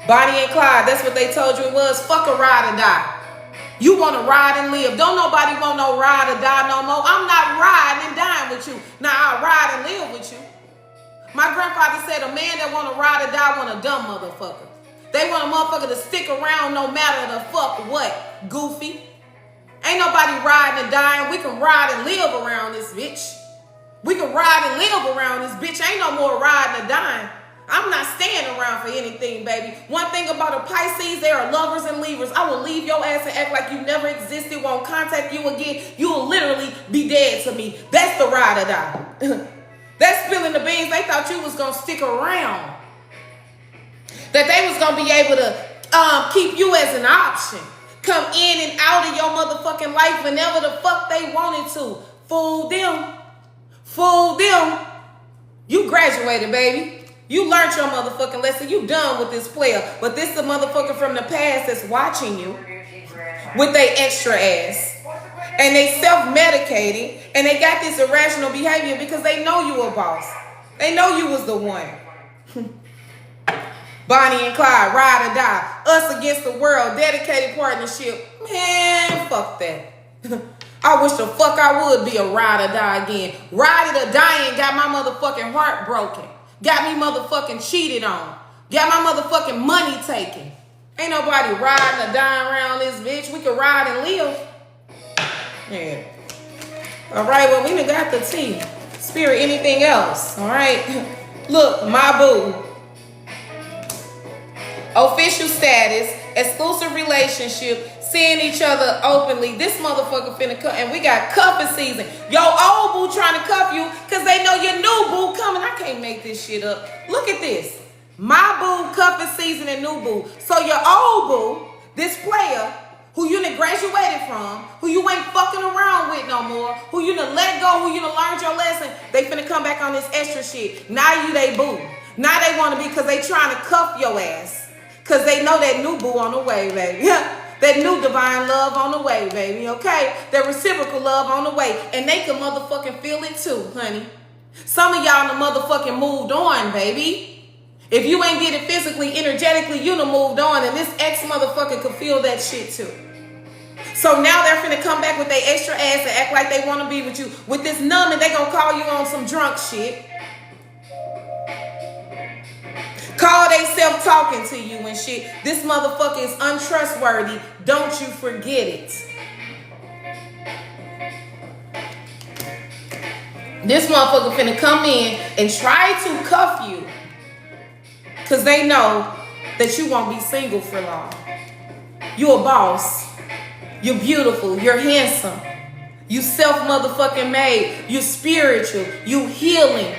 Bonnie and Clyde, that's what they told you it was. Fuck a ride or die. You want to ride and live. Don't nobody want no ride or die no more. I'm not riding and dying with you. Now I'll ride and live with you. My grandfather said a man that want to ride or die want a dumb motherfucker. They want a motherfucker to stick around no matter the fuck what, goofy. Ain't nobody riding and dying. We can ride and live around this bitch. We can ride and live around this bitch. Ain't no more riding or dying. I'm not staying around for anything, baby. One thing about a Pisces, they are lovers and leavers. I will leave your ass and act like you never existed, won't contact you again. You will literally be dead to me. That's the ride or die. That's spilling the beans. They thought you was going to stick around. That they was going to be able to keep you as an option. Come in and out of your motherfucking life whenever the fuck they wanted to. Fool them. Fool them. You graduated, baby. You learned your motherfucking lesson. You done with this player. But this is a motherfucker from the past that's watching you with their extra ass. And they self-medicating. And they got this irrational behavior because they know you a boss. They know you was the one. Bonnie and Clyde, ride or die. Us against the world, dedicated partnership. Man, fuck that. I wish the fuck I would be a ride or die again. Ride it or dying got my motherfucking heart broken. Got me motherfucking cheated on. Got my motherfucking money taken. Ain't nobody riding or dying around this bitch. We can ride and live. Yeah. All right, well, we done got the tea. Spirit, anything else? All right. Look, my boo. Official status, exclusive relationship, seeing each other openly. This motherfucker finna cuff, and we got cuffing season. Yo, old boo trying to cuff you because they know your new boo coming. I can't make this shit up. Look at this. My boo, cuffing season, and new boo. So your old boo, this player who you done graduated from, who you ain't fucking around with no more, who you done let go, who you done learned your lesson, they finna come back on this extra shit. Now you they boo. Now they want to be because they trying to cuff your ass. Because they know that new boo on the way, baby. That new divine love on the way, baby, okay? That reciprocal love on the way. And they can motherfucking feel it too, honey. Some of y'all done motherfucking moved on, baby. If you ain't get it physically, energetically, you done moved on. And this ex-motherfucker could feel that shit too. So now they're finna come back with their extra ass and act like they want to be with you. With this numbing, they gonna call you on some drunk shit. Call they self talking to you and shit. This motherfucker is untrustworthy. Don't you forget it. This motherfucker finna come in and try to cuff you. Because they know that you won't be single for long. You a boss. You're beautiful. You're handsome. You self-motherfucking made. You're spiritual. You healing.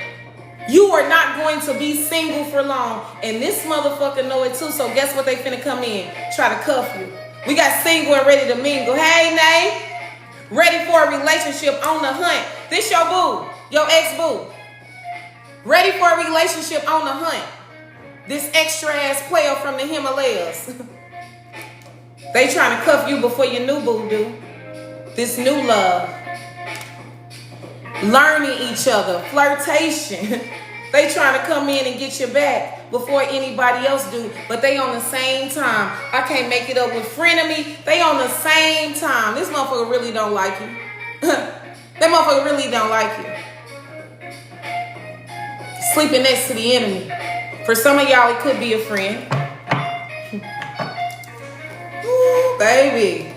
You are not going to be single for long. And this motherfucker know it too. So guess what they finna come in? Try to cuff you. We got single and ready to mingle. Hey, Nay. Ready for a relationship on the hunt. This your boo. Your ex-boo. Ready for a relationship on the hunt. This extra ass player from the Himalayas. They trying to cuff you before your new boo do. This new love. Learning each other. Flirtation. They trying to come in and get you back before anybody else do. But they on the same time. I can't make it up with frenemy. They on the same time. This motherfucker really don't like you. That motherfucker really don't like you. Sleeping next to the enemy. For some of y'all, it could be a friend. Ooh, baby.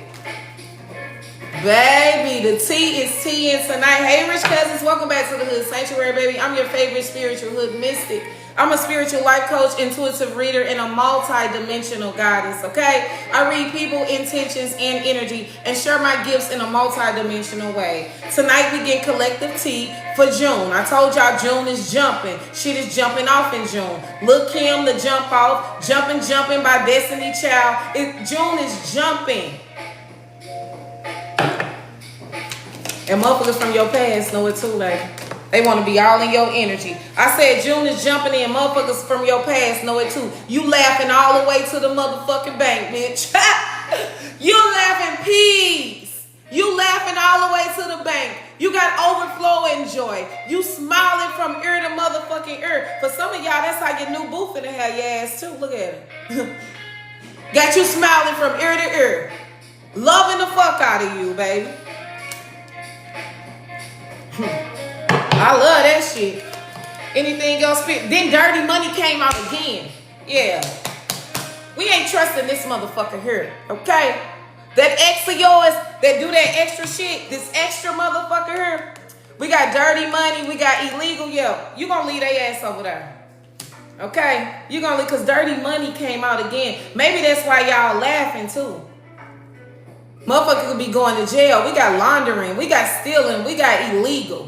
Baby, the tea is tea in tonight. Hey, rich cousins, welcome back to the Hood Sanctuary, baby. I'm your favorite spiritual hood mystic. I'm a spiritual life coach, intuitive reader, and a multi-dimensional goddess, okay? I read people, intentions, and energy, and share my gifts in a multi-dimensional way. Tonight, we get collective tea for June. I told y'all June is jumping. Shit is jumping off in June. Lil' Kim, the jump off. Jumping by Destiny Child. June is jumping. And motherfuckers from your past know it too, baby. They want to be all in your energy. I said June is jumping in. Motherfuckers from your past know it too. You laughing all the way to the motherfucking bank, bitch. You laughing peas. You laughing all the way to the bank. You got overflowing joy. You smiling from ear to motherfucking ear. For some of y'all, that's how your new boo finna have your ass too. Look at it. Got you smiling from ear to ear. Loving the fuck out of you, baby. I love that shit. Anything else? Then Dirty Money came out again. Yeah. We ain't trusting this motherfucker here, okay? That ex of yours that do that extra shit, this extra motherfucker here. We got Dirty Money. We got illegal. Yeah, you gonna leave their ass over there. Okay? You gonna leave, because Dirty Money came out again. Maybe that's why y'all laughing too. Motherfucker could be going to jail. We got laundering. We got stealing. We got illegal.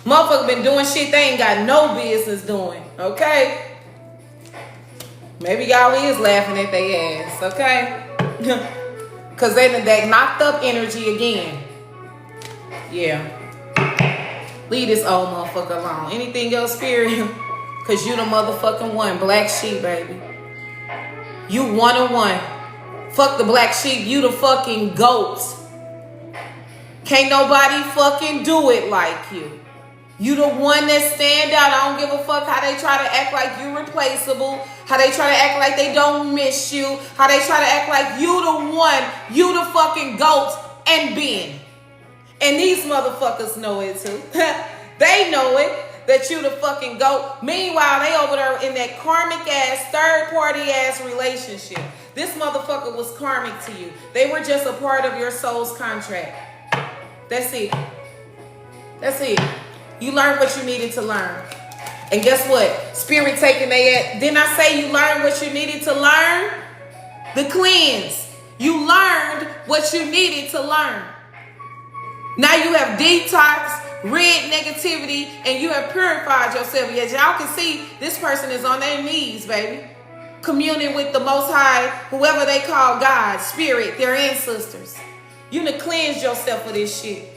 Motherfucker been doing shit they ain't got no business doing. Okay? Maybe y'all is laughing at their ass. Okay? Because they done that knocked up energy again. Yeah. Leave this old motherfucker alone. Anything else, spirit? Because you the motherfucking one. Black sheep, baby. You 1-on-1. Fuck the black sheep. You the fucking goat. Can't nobody fucking do it like you. You the one that stand out. I don't give a fuck how they try to act like you replaceable. How they try to act like they don't miss you. How they try to act like you the one. You the fucking goat and Ben. And these motherfuckers know it too. They know it. that you the fucking GOAT. Meanwhile, they over there in that karmic ass, third party ass relationship. This motherfucker was karmic to you. They were just a part of your soul's contract. That's it. That's it. You learned what you needed to learn. And guess what? Spirit taking they. Didn't I say you learned what you needed to learn? The cleanse. You learned what you needed to learn. Now you have detox, rid negativity, and you have purified yourself. Yes, y'all can see this person is on their knees, baby. Communing with the Most High, whoever they call God, Spirit, their ancestors. You need to cleanse yourself of this shit.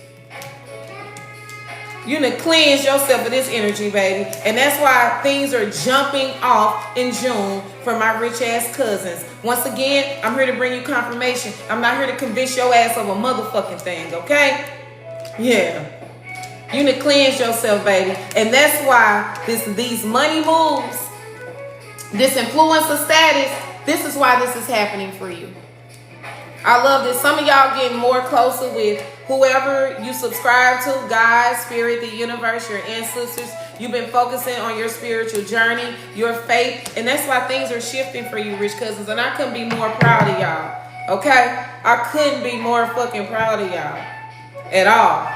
You need to cleanse yourself of this energy, baby. And that's why things are jumping off in June for my rich ass cousins. Once again, I'm here to bring you confirmation. I'm not here to convince your ass of a motherfucking thing, okay? Yeah. You need to cleanse yourself, baby. And that's why these money moves, this influencer status, this is why this is happening for you. I love this. Some of y'all getting more closer with whoever you subscribe to, God, Spirit, the universe, your ancestors. You've been focusing on your spiritual journey, your faith, and that's why things are shifting for you, rich cousins. And I couldn't be more proud of y'all, okay? I couldn't be more fucking proud of y'all at all.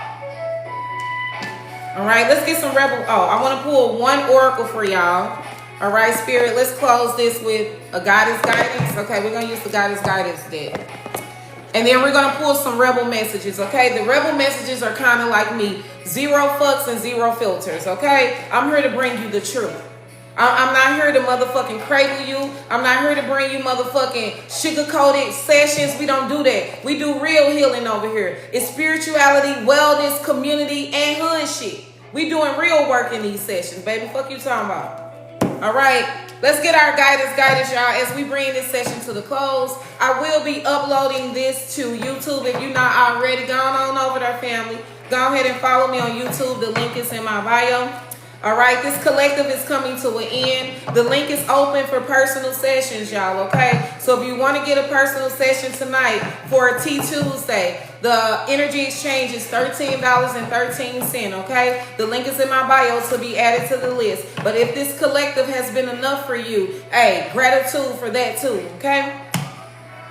All right, let's get some rebel. Oh, I want to pull one oracle for y'all. All right, Spirit, let's close this with a goddess guidance. Okay, we're going to use the goddess guidance deck. And then we're going to pull some rebel messages, okay? The rebel messages are kind of like me. 0 fucks and 0 filters, okay? I'm here to bring you the truth. I'm not here to motherfucking cradle you. I'm not here to bring you motherfucking sugar-coated sessions. We don't do that. We do real healing over here. It's spirituality, wellness, community, and hood shit. We doing real work in these sessions, baby. Fuck you talking about. All right, let's get our guidance, y'all. As we bring this session to the close, I will be uploading this to YouTube. If you're not already, go on over there, family. Go ahead and follow me on YouTube. The link is in my bio. All right, this collective is coming to an end. The link is open for personal sessions, y'all, okay? So if you want to get a personal session tonight for a Tea Tuesday, the energy exchange is $13.13, okay? The link is in my bio to be added to the list. But if this collective has been enough for you, hey, gratitude for that too, okay?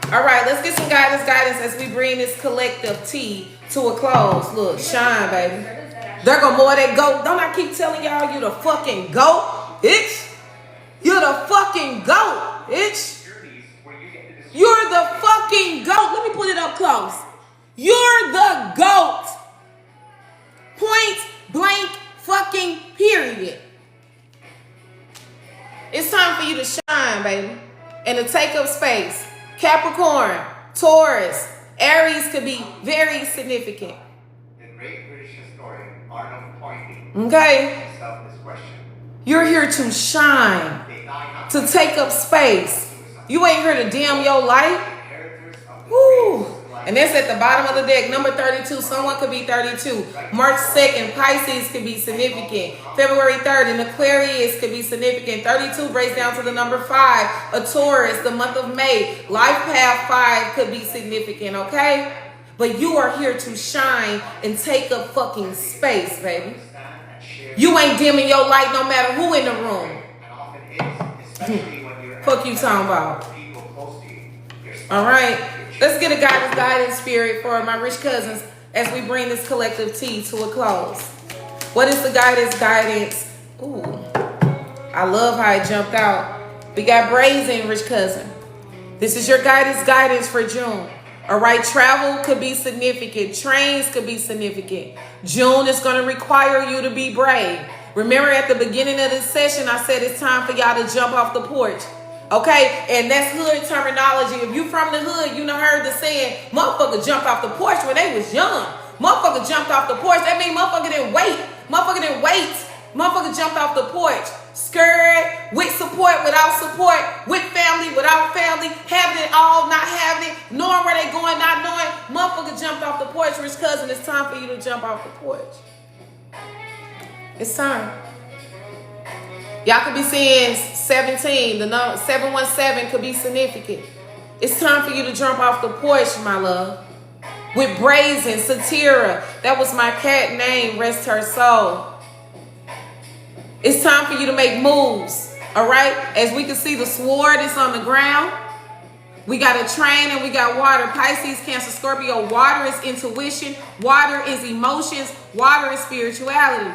All right, let's get some guidance as we bring this collective tea to a close. Look, shine, baby. There go more of that goat. Don't I keep telling y'all you the fucking goat, bitch? You're the fucking goat, bitch. You're the fucking goat. Let me put it up close. You're the GOAT. Point blank fucking period. It's time for you to shine, baby. And to take up space. Capricorn, Taurus, Aries could be very significant. Okay? You're here to shine. To take up space. You ain't here to dim your light. Woo. And that's at the bottom of the deck. Number 32. Someone could be 32. March 2nd. Pisces could be significant. February 3rd. An Aquarius could be significant. 32 breaks down to the number 5. A Taurus. The month of May. Life path 5 could be significant. Okay? But you are here to shine and take up fucking space, baby. You ain't dimming your light no matter who in the room. Fuck you talking about. All right. Let's get a guidance spirit for my rich cousins as we bring this collective tea to a close. What is the guidance? Ooh, I love how it jumped out. We got brazen, rich cousin. This is your guidance for June. All right, travel could be significant. Trains could be significant. June is going to require you to be brave. Remember at the beginning of this session, I said it's time for y'all to jump off the porch. Okay, and that's hood terminology. If you from the hood, you done heard the saying, motherfucker jumped off the porch when they was young. Motherfucker jumped off the porch. That means motherfucker didn't wait. Motherfucker jumped off the porch. Scared, with support, without support, with family, without family, having it all, not having it, knowing where they going, not knowing. Motherfucker jumped off the porch. Rich cousin, it's time for you to jump off the porch. It's time. Y'all could be seeing 17. The number 717 could be significant. It's time for you to jump off the porch, my love. With brazen, Satira. That was my cat name. Rest her soul. It's time for you to make moves, all right? As we can see, the sword is on the ground. We got a train and we got water. Pisces, Cancer, Scorpio. Water is intuition. Water is emotions. Water is spirituality.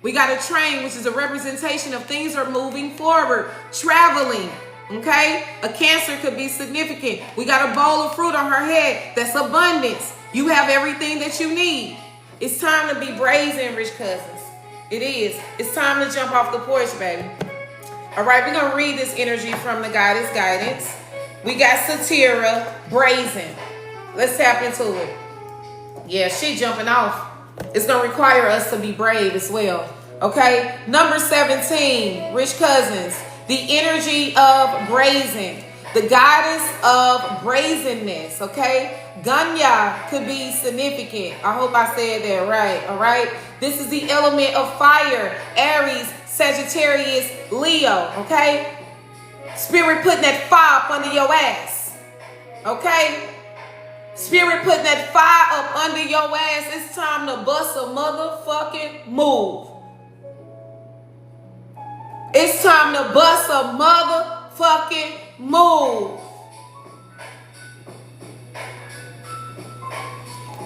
We got a train, which is a representation of things are moving forward, traveling, okay? A Cancer could be significant. We got a bowl of fruit on her head. That's abundance. You have everything that you need. It's time to be brazen, rich cousins. It is. It's time to jump off the porch, baby. All right, we're going to read this energy from the Goddess Guidance. We got Satira, brazen. Let's tap into it. Yeah, she jumping off. It's going to require us to be brave as well. Okay, number 17, rich cousins. The energy of brazen. The goddess of brazenness, okay? Ganya could be significant. I hope I said that right, all right? This is the element of fire, Aries, Sagittarius, Leo, okay? Spirit putting that fire up under your ass, okay? Spirit putting that fire up under your ass. It's time to bust a motherfucking move. It's time to bust a motherfucking move.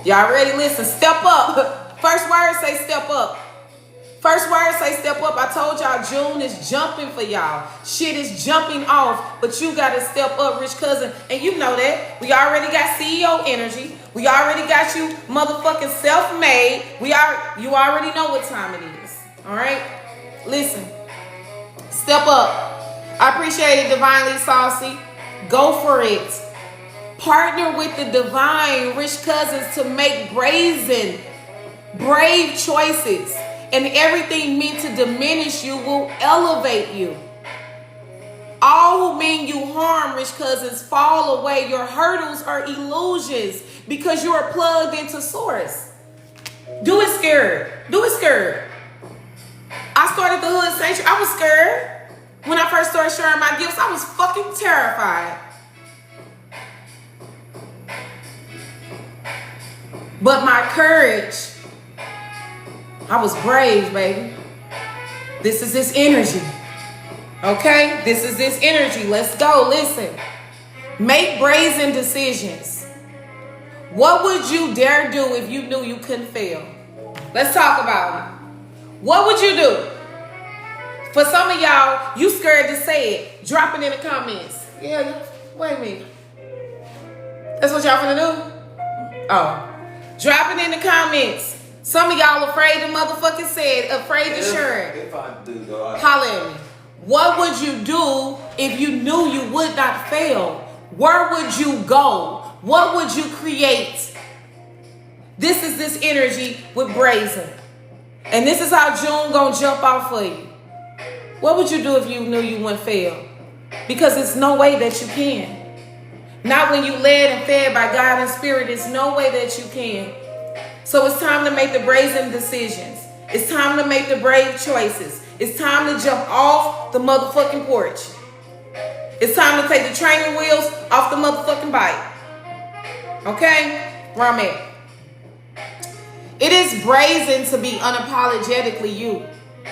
Y'all ready? Listen, step up. First word say step up. First word say step up. I told y'all June is jumping for y'all. Shit is jumping off, but you got to step up, rich cousin. And you know that. We already got CEO energy. We already got you motherfucking self-made. You already know what time it is. All right? Listen. Step up. I appreciate it, Divinely Saucy. Go for it. Partner with the divine, rich cousins, to make brazen, brave choices. And everything meant to diminish you will elevate you. All who mean you harm, rich cousins, fall away. Your hurdles are illusions because you are plugged into source. Do it scared. Do it scared. I started the Hood Sanctuary. I was scared. When I first started sharing my gifts, I was fucking terrified. But my courage, I was brave, baby. This is this energy. Okay? This is this energy. Let's go. Listen. Make brazen decisions. What would you dare do if you knew you couldn't fail? Let's talk about it. What would you do? For some of y'all, you scared to say it. Drop it in the comments. Yeah, wait a minute. That's what y'all finna do? Oh. Drop it in the comments. Some of y'all afraid to motherfucking say it, afraid to share it. If I do, though, holler at me. What would you do if you knew you would not fail? Where would you go? What would you create? This is this energy with brazen. And this is how June gonna jump out for you. What would you do if you knew you wouldn't fail? Because it's no way that you can. Not when you led and fed by God and Spirit. There's no way that you can. So it's time to make the brazen decisions. It's time to make the brave choices. It's time to jump off the motherfucking porch. It's time to take the training wheels off the motherfucking bike. Okay? Where I'm at. It is brazen to be unapologetically you.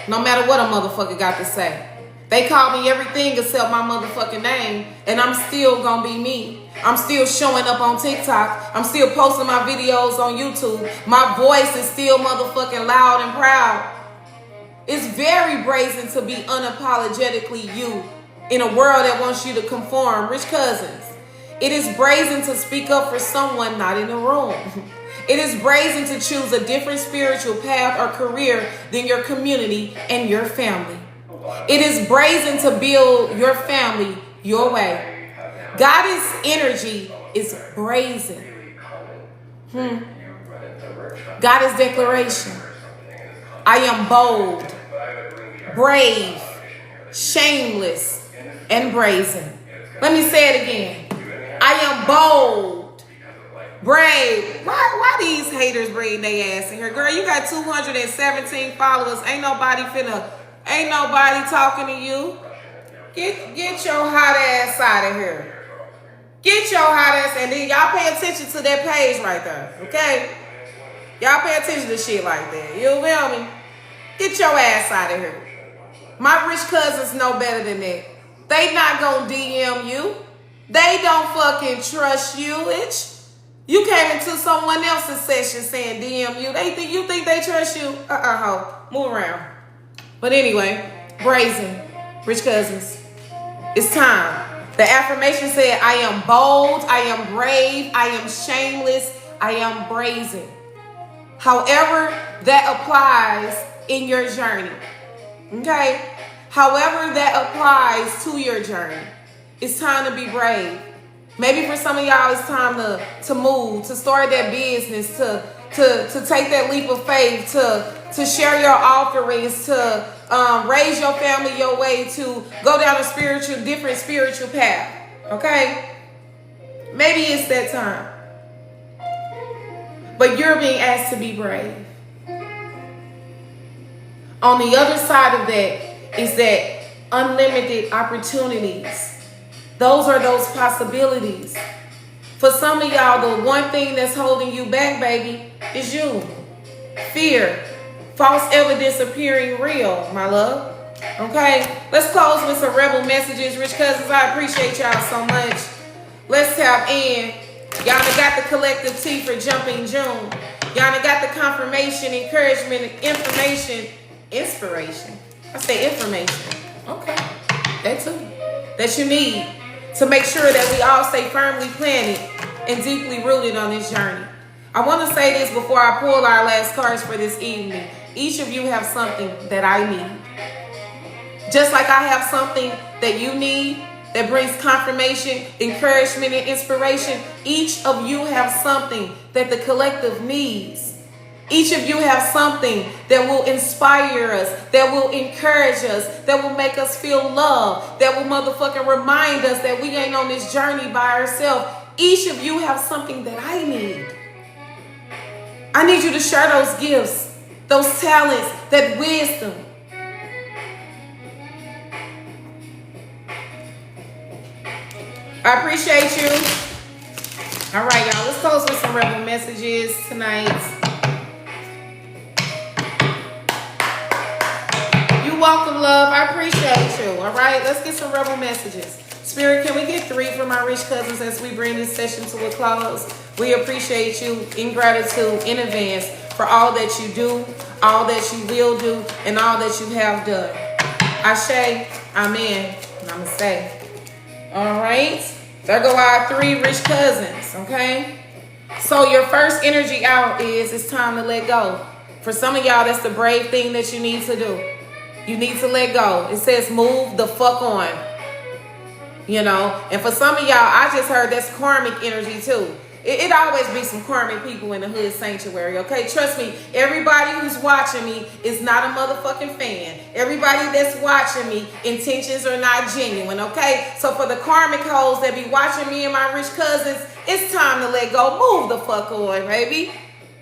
No matter what a motherfucker got to say. They call me everything except my motherfucking name, and I'm still gonna be me. I'm still showing up on TikTok. I'm still posting my videos on YouTube. My voice is still motherfucking loud and proud. It's very brazen to be unapologetically you in a world that wants you to conform. Rich cousins. It is brazen to speak up for someone not in the room. It is brazen to choose a different spiritual path or career than your community and your family. It is brazen to build your family your way. Goddess energy is brazen. Goddess declaration. I am bold, brave, shameless, and brazen. Let me say it again. I am bold, brave. Why these haters bring their ass in here? Girl, you got 217 followers. Ain't nobody talking to you. Get your hot ass out of here. Get your hot ass, and then y'all pay attention to that page right there, okay? Y'all pay attention to shit like that. You feel me? Get your ass out of here. My rich cousins know better than that. They not gonna DM you. They don't fucking trust you, bitch. You came into someone else's session saying DM you. You think they trust you? Ho. Move around. But anyway, brazen, rich cousins. It's time. The affirmation said, I am bold, I am brave, I am shameless, I am brazen. However that applies in your journey. Okay? However that applies to your journey. It's time to be brave. Maybe for some of y'all, it's time to move, to start that business, to take that leap of faith, to share your offerings, to raise your family your way, to go down a different spiritual path. Okay? Maybe it's that time. But you're being asked to be brave. On the other side of that is that unlimited opportunities. Those are those possibilities. For some of y'all, the one thing that's holding you back, baby, is you. Fear. False evidence appearing real, my love. Okay? Let's close with some rebel messages. Rich cousins, I appreciate y'all so much. Let's tap in. Y'all done got the collective T for Jumping June. Y'all done got the confirmation, encouragement, information, inspiration. I say information. Okay. That too. That you need to make sure that we all stay firmly planted and deeply rooted on this journey. I want to say this before I pull our last cards for this evening. Each of you have something that I need. Just like I have something that you need that brings confirmation, encouragement, and inspiration, each of you have something that the collective needs. Each of you have something that will inspire us, that will encourage us, that will make us feel loved, that will motherfucking remind us that we ain't on this journey by ourselves. Each of you have something that I need. I need you to share those gifts, those talents, that wisdom. I appreciate you. All right, y'all. Let's close with some rebel messages tonight. You're welcome, love. I appreciate you. All right, let's get some rebel messages. Spirit, can we get 3 from our rich cousins as we bring this session to a close? We appreciate you in gratitude in advance for all that you do, all that you will do, and all that you have done. Ashe, amen, namaste. All right, there go our 3 rich cousins, okay? So your first energy out is it's time to let go. For some of y'all, that's the brave thing that you need to do. You need to let go. It says move the fuck on. You know, and for some of y'all, I just heard that's karmic energy too. It always be some karmic people in the hood sanctuary, okay? Trust me, everybody who's watching me is not a motherfucking fan. Everybody that's watching me, intentions are not genuine, okay? So for the karmic hoes that be watching me and my rich cousins, it's time to let go. Move the fuck on, baby.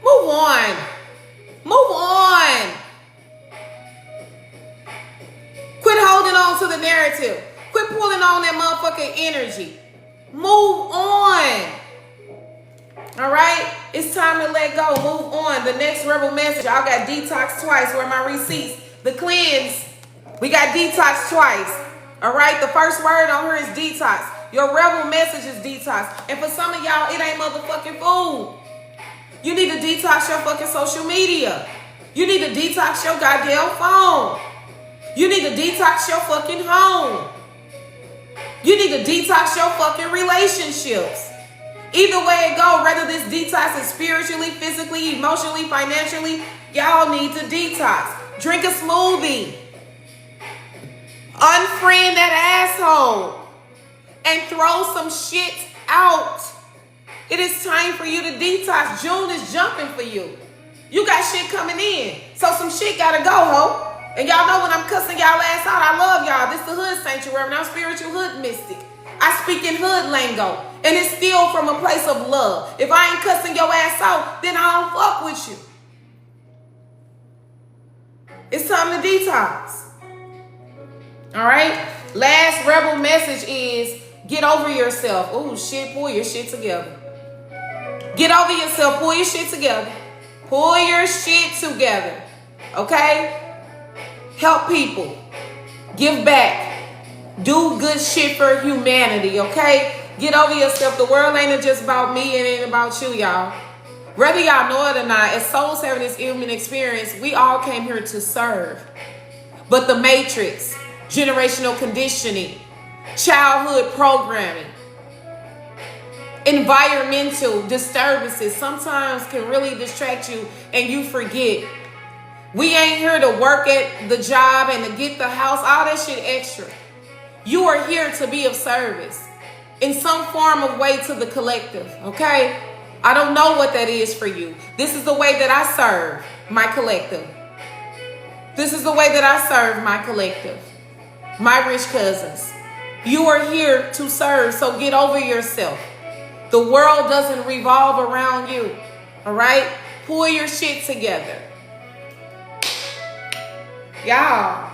Move on. Move on. Quit holding on to the narrative. Quit pulling on that motherfucking energy. Move on. All right? It's time to let go. Move on. The next rebel message. Y'all got detox twice. Where are my receipts? The cleanse. We got detox twice. All right? The first word on here is detox. Your rebel message is detox. And for some of y'all, it ain't motherfucking food. You need to detox your fucking social media. You need to detox your goddamn phone. You need to detox your fucking home. You need to detox your fucking relationships. Either way it go, whether this detox is spiritually, physically, emotionally, financially, y'all need to detox. Drink a smoothie. Unfriend that asshole. And throw some shit out. It is time for you to detox. June is jumping for you. You got shit coming in. So some shit gotta go, ho. And y'all know when I'm cussing y'all ass out, I love y'all. This the hood sanctuary, and I'm spiritual hood mystic. I speak in hood lingo, and it's still from a place of love. If I ain't cussing your ass out, then I don't fuck with you. It's time to detox. All right? Last rebel message is get over yourself. Oh, shit, pull your shit together. Get over yourself. Pull your shit together. Pull your shit together. Okay? Help people. Give back. Do good shit for humanity, okay? Get over yourself. The world ain't just about me, it ain't about you, y'all. Whether y'all know it or not, as souls having this human experience, we all came here to serve. But the matrix, generational conditioning, childhood programming, environmental disturbances sometimes can really distract you and you forget. We ain't here to work at the job and to get the house, all that shit extra. You are here to be of service in some form of way to the collective, okay? I don't know what that is for you. This is the way that I serve my collective. This is the way that I serve my collective, my rich cousins. You are here to serve, so get over yourself. The world doesn't revolve around you, all right? Pull your shit together. Y'all,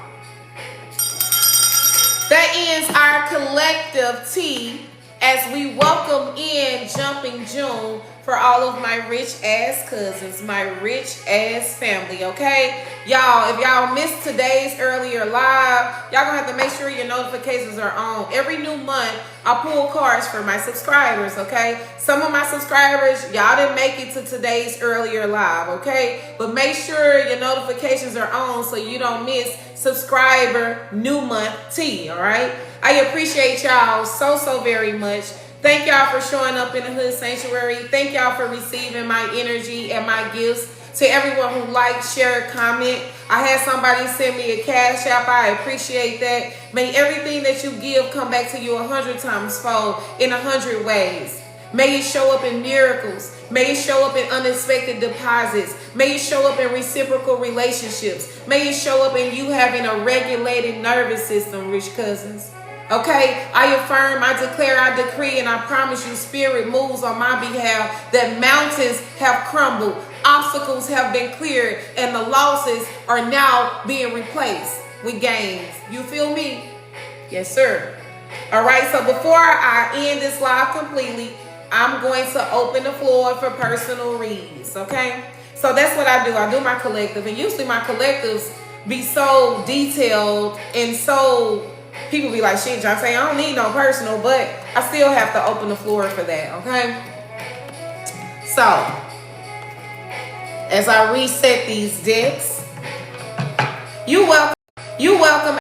that ends our collective tea as we welcome in Jumping June for all of my rich ass cousins, my rich ass family, okay? Y'all, if y'all missed today's earlier live, y'all gonna have to make sure your notifications are on. Every new month, I pull cards for my subscribers, okay? Some of my subscribers, y'all didn't make it to today's earlier live, okay? But make sure your notifications are on so you don't miss subscriber new month tea, all right? I appreciate y'all so very much. Thank y'all for showing up in the Hood Sanctuary. Thank y'all for receiving my energy and my gifts. To everyone who liked, shared, comment. I had somebody send me a cash app. I appreciate that. May everything that you give come back to you 100 times fold in 100 ways. May it show up in miracles. May it show up in unexpected deposits. May it show up in reciprocal relationships. May it show up in you having a regulated nervous system, rich cousins. Okay, I affirm, I declare, I decree, and I promise you, spirit moves on my behalf, that mountains have crumbled, obstacles have been cleared, and the losses are now being replaced with gains. You feel me? Yes, sir. All right, so before I end this live completely, I'm going to open the floor for personal reads, okay? So that's what I do. I do my collective, and usually my collectives be so detailed and so... People be like, shit, Jonta, I don't need no personal, but I still have to open the floor for that, okay? So, as I reset these decks, you welcome.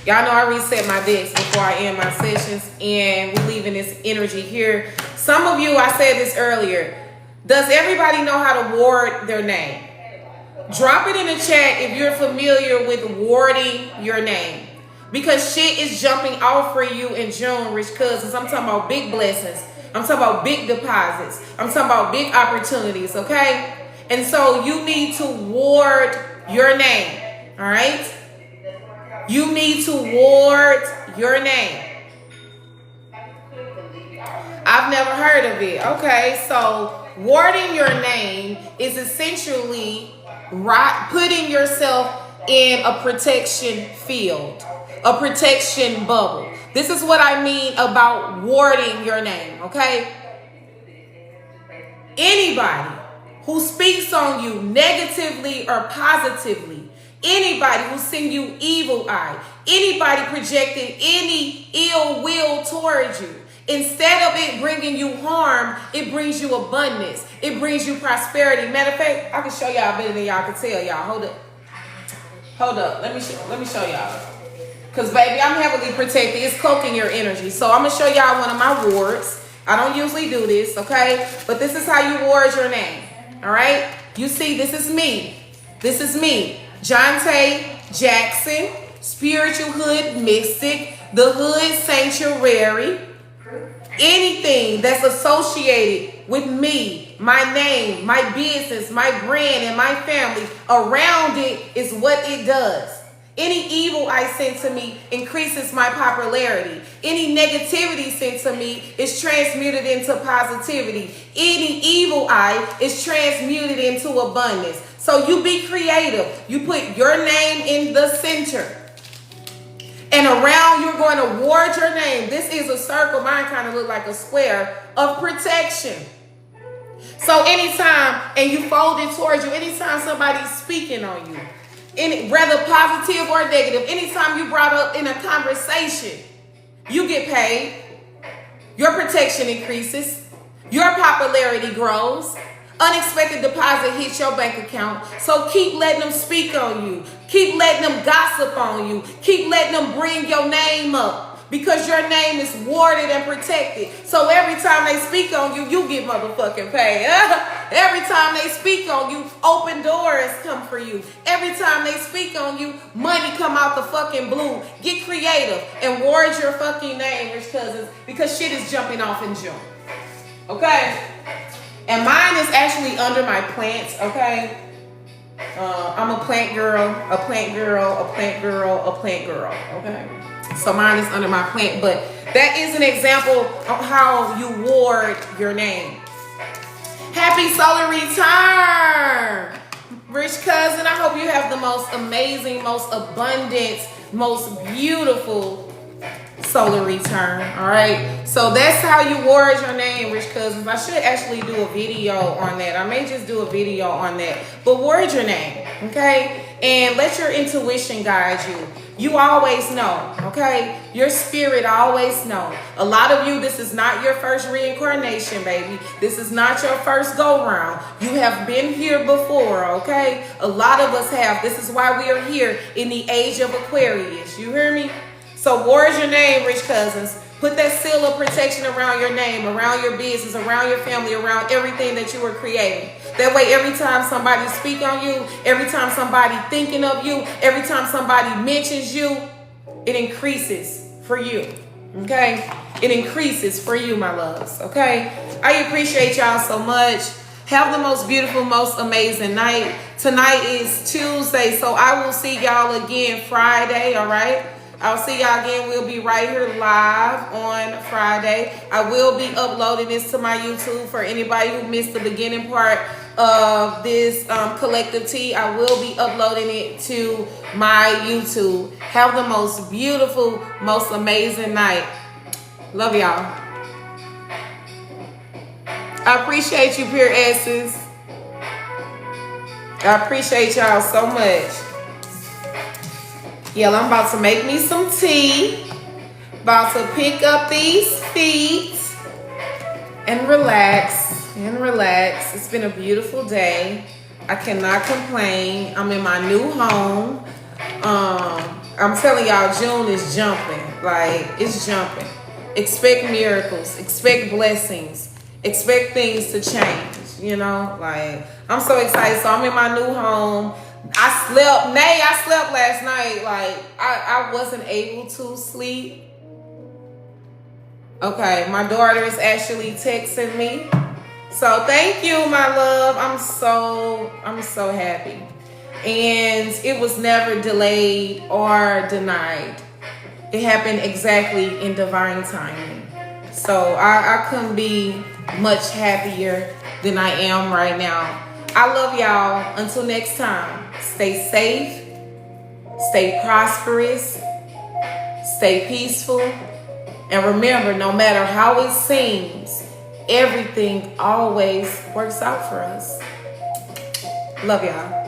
Y'all know I reset my decks before I end my sessions, and we're leaving this energy here. Some of you, I said this earlier, does everybody know how to ward their name? Drop it in the chat if you're familiar with warding your name. Because shit is jumping off for you in June, rich cousins. I'm talking about big blessings. I'm talking about big deposits. I'm talking about big opportunities, okay? And so you need to ward your name, all right? You need to ward your name. I've never heard of it. Okay, so warding your name is essentially putting yourself in a protection field, a protection bubble. This is what I mean about warding your name, okay? Anybody who speaks on you negatively or positively, anybody who sends you evil eye, anybody projecting any ill will towards you, instead of it bringing you harm, it brings you abundance. It brings you prosperity. Matter of fact, I can show y'all better than y'all can tell y'all. Hold up. Let me show y'all. Because, baby, I'm heavily protected. It's cloaking your energy. So I'm going to show y'all one of my wards. I don't usually do this, okay? But this is how you ward your name, all right? You see, this is me. This is me. Jonta Jackson, spiritual hood mystic, the Hood Sanctuary. Anything that's associated with me, my name, my business, my brand, and my family, around it is what it does. Any evil I send to me increases my popularity. Any negativity sent to me is transmuted into positivity. Any evil eye is transmuted into abundance. So you be creative. You put your name in the center. And And around, you're going to ward your name. This is a circle. Mine kind of look like a square of protection. So anytime, and you fold it towards you, anytime somebody's speaking on you, whether positive or negative, anytime you brought up in a conversation, you get paid. Your protection increases. Your popularity grows. Unexpected deposit hits your bank account. So keep letting them speak on you. Keep letting them gossip on you. Keep letting them bring your name up. Because your name is warded and protected. So every time they speak on you, you get motherfucking paid. Every time they speak on you, open doors come for you. Every time they speak on you, money come out the fucking blue. Get creative and ward your fucking name, Rich Cousins, because shit is jumping off in June. Okay? And mine is actually under my plants, okay? I'm a plant girl, a plant girl, a plant girl, a plant girl, okay? So mine is under my plant, but that is an example of how you ward your name. Happy solar return, Rich Cousin. I hope you have the most amazing, most abundant, most beautiful solar return. All right, so that's how you ward your name, Rich Cousins. I should actually do a video on that. I may just do a video on that, but ward your name, okay? And let your intuition guide you. You always know, okay? Your spirit always know. A lot of you, this is not your first reincarnation, baby. This is not your first go-round. You have been here before, okay? A lot of us have. This is why we are here in the age of Aquarius. You hear me? So ward your name, Rich Cousins. Put that seal of protection around your name, around your business, around your family, around everything that you were creating. That way, every time somebody speak on you, every time somebody thinking of you, every time somebody mentions you, it increases for you, okay? It increases for you, my loves, okay? I appreciate y'all so much. Have the most beautiful, most amazing night. Tonight is Tuesday, so I will see y'all again Friday, all right? I'll see y'all again. We'll be right here live on Friday. I will be uploading this to my YouTube for anybody who missed the beginning part of this collective tea. I will be uploading it to my YouTube. Have the most beautiful, most amazing night. Love y'all. I appreciate you, Pure Essence. I appreciate y'all so much. Yeah, I'm about to make me some tea. About to pick up these feet and relax. It's been a beautiful day. I cannot complain. I'm in my new home. I'm telling y'all, June is jumping. Like, it's jumping. Expect miracles. Expect blessings. Expect things to change. You know, like, I'm so excited. So I'm in my new home. I slept last night. Like, I wasn't able to sleep. Okay, my daughter is actually texting me. So thank you, my love. I'm so happy. And it was never delayed or denied. It happened exactly in divine timing. So I couldn't be much happier than I am right now. I love y'all. Until next time, stay safe, stay prosperous, stay peaceful, and remember, no matter how it seems, everything always works out for us. Love y'all.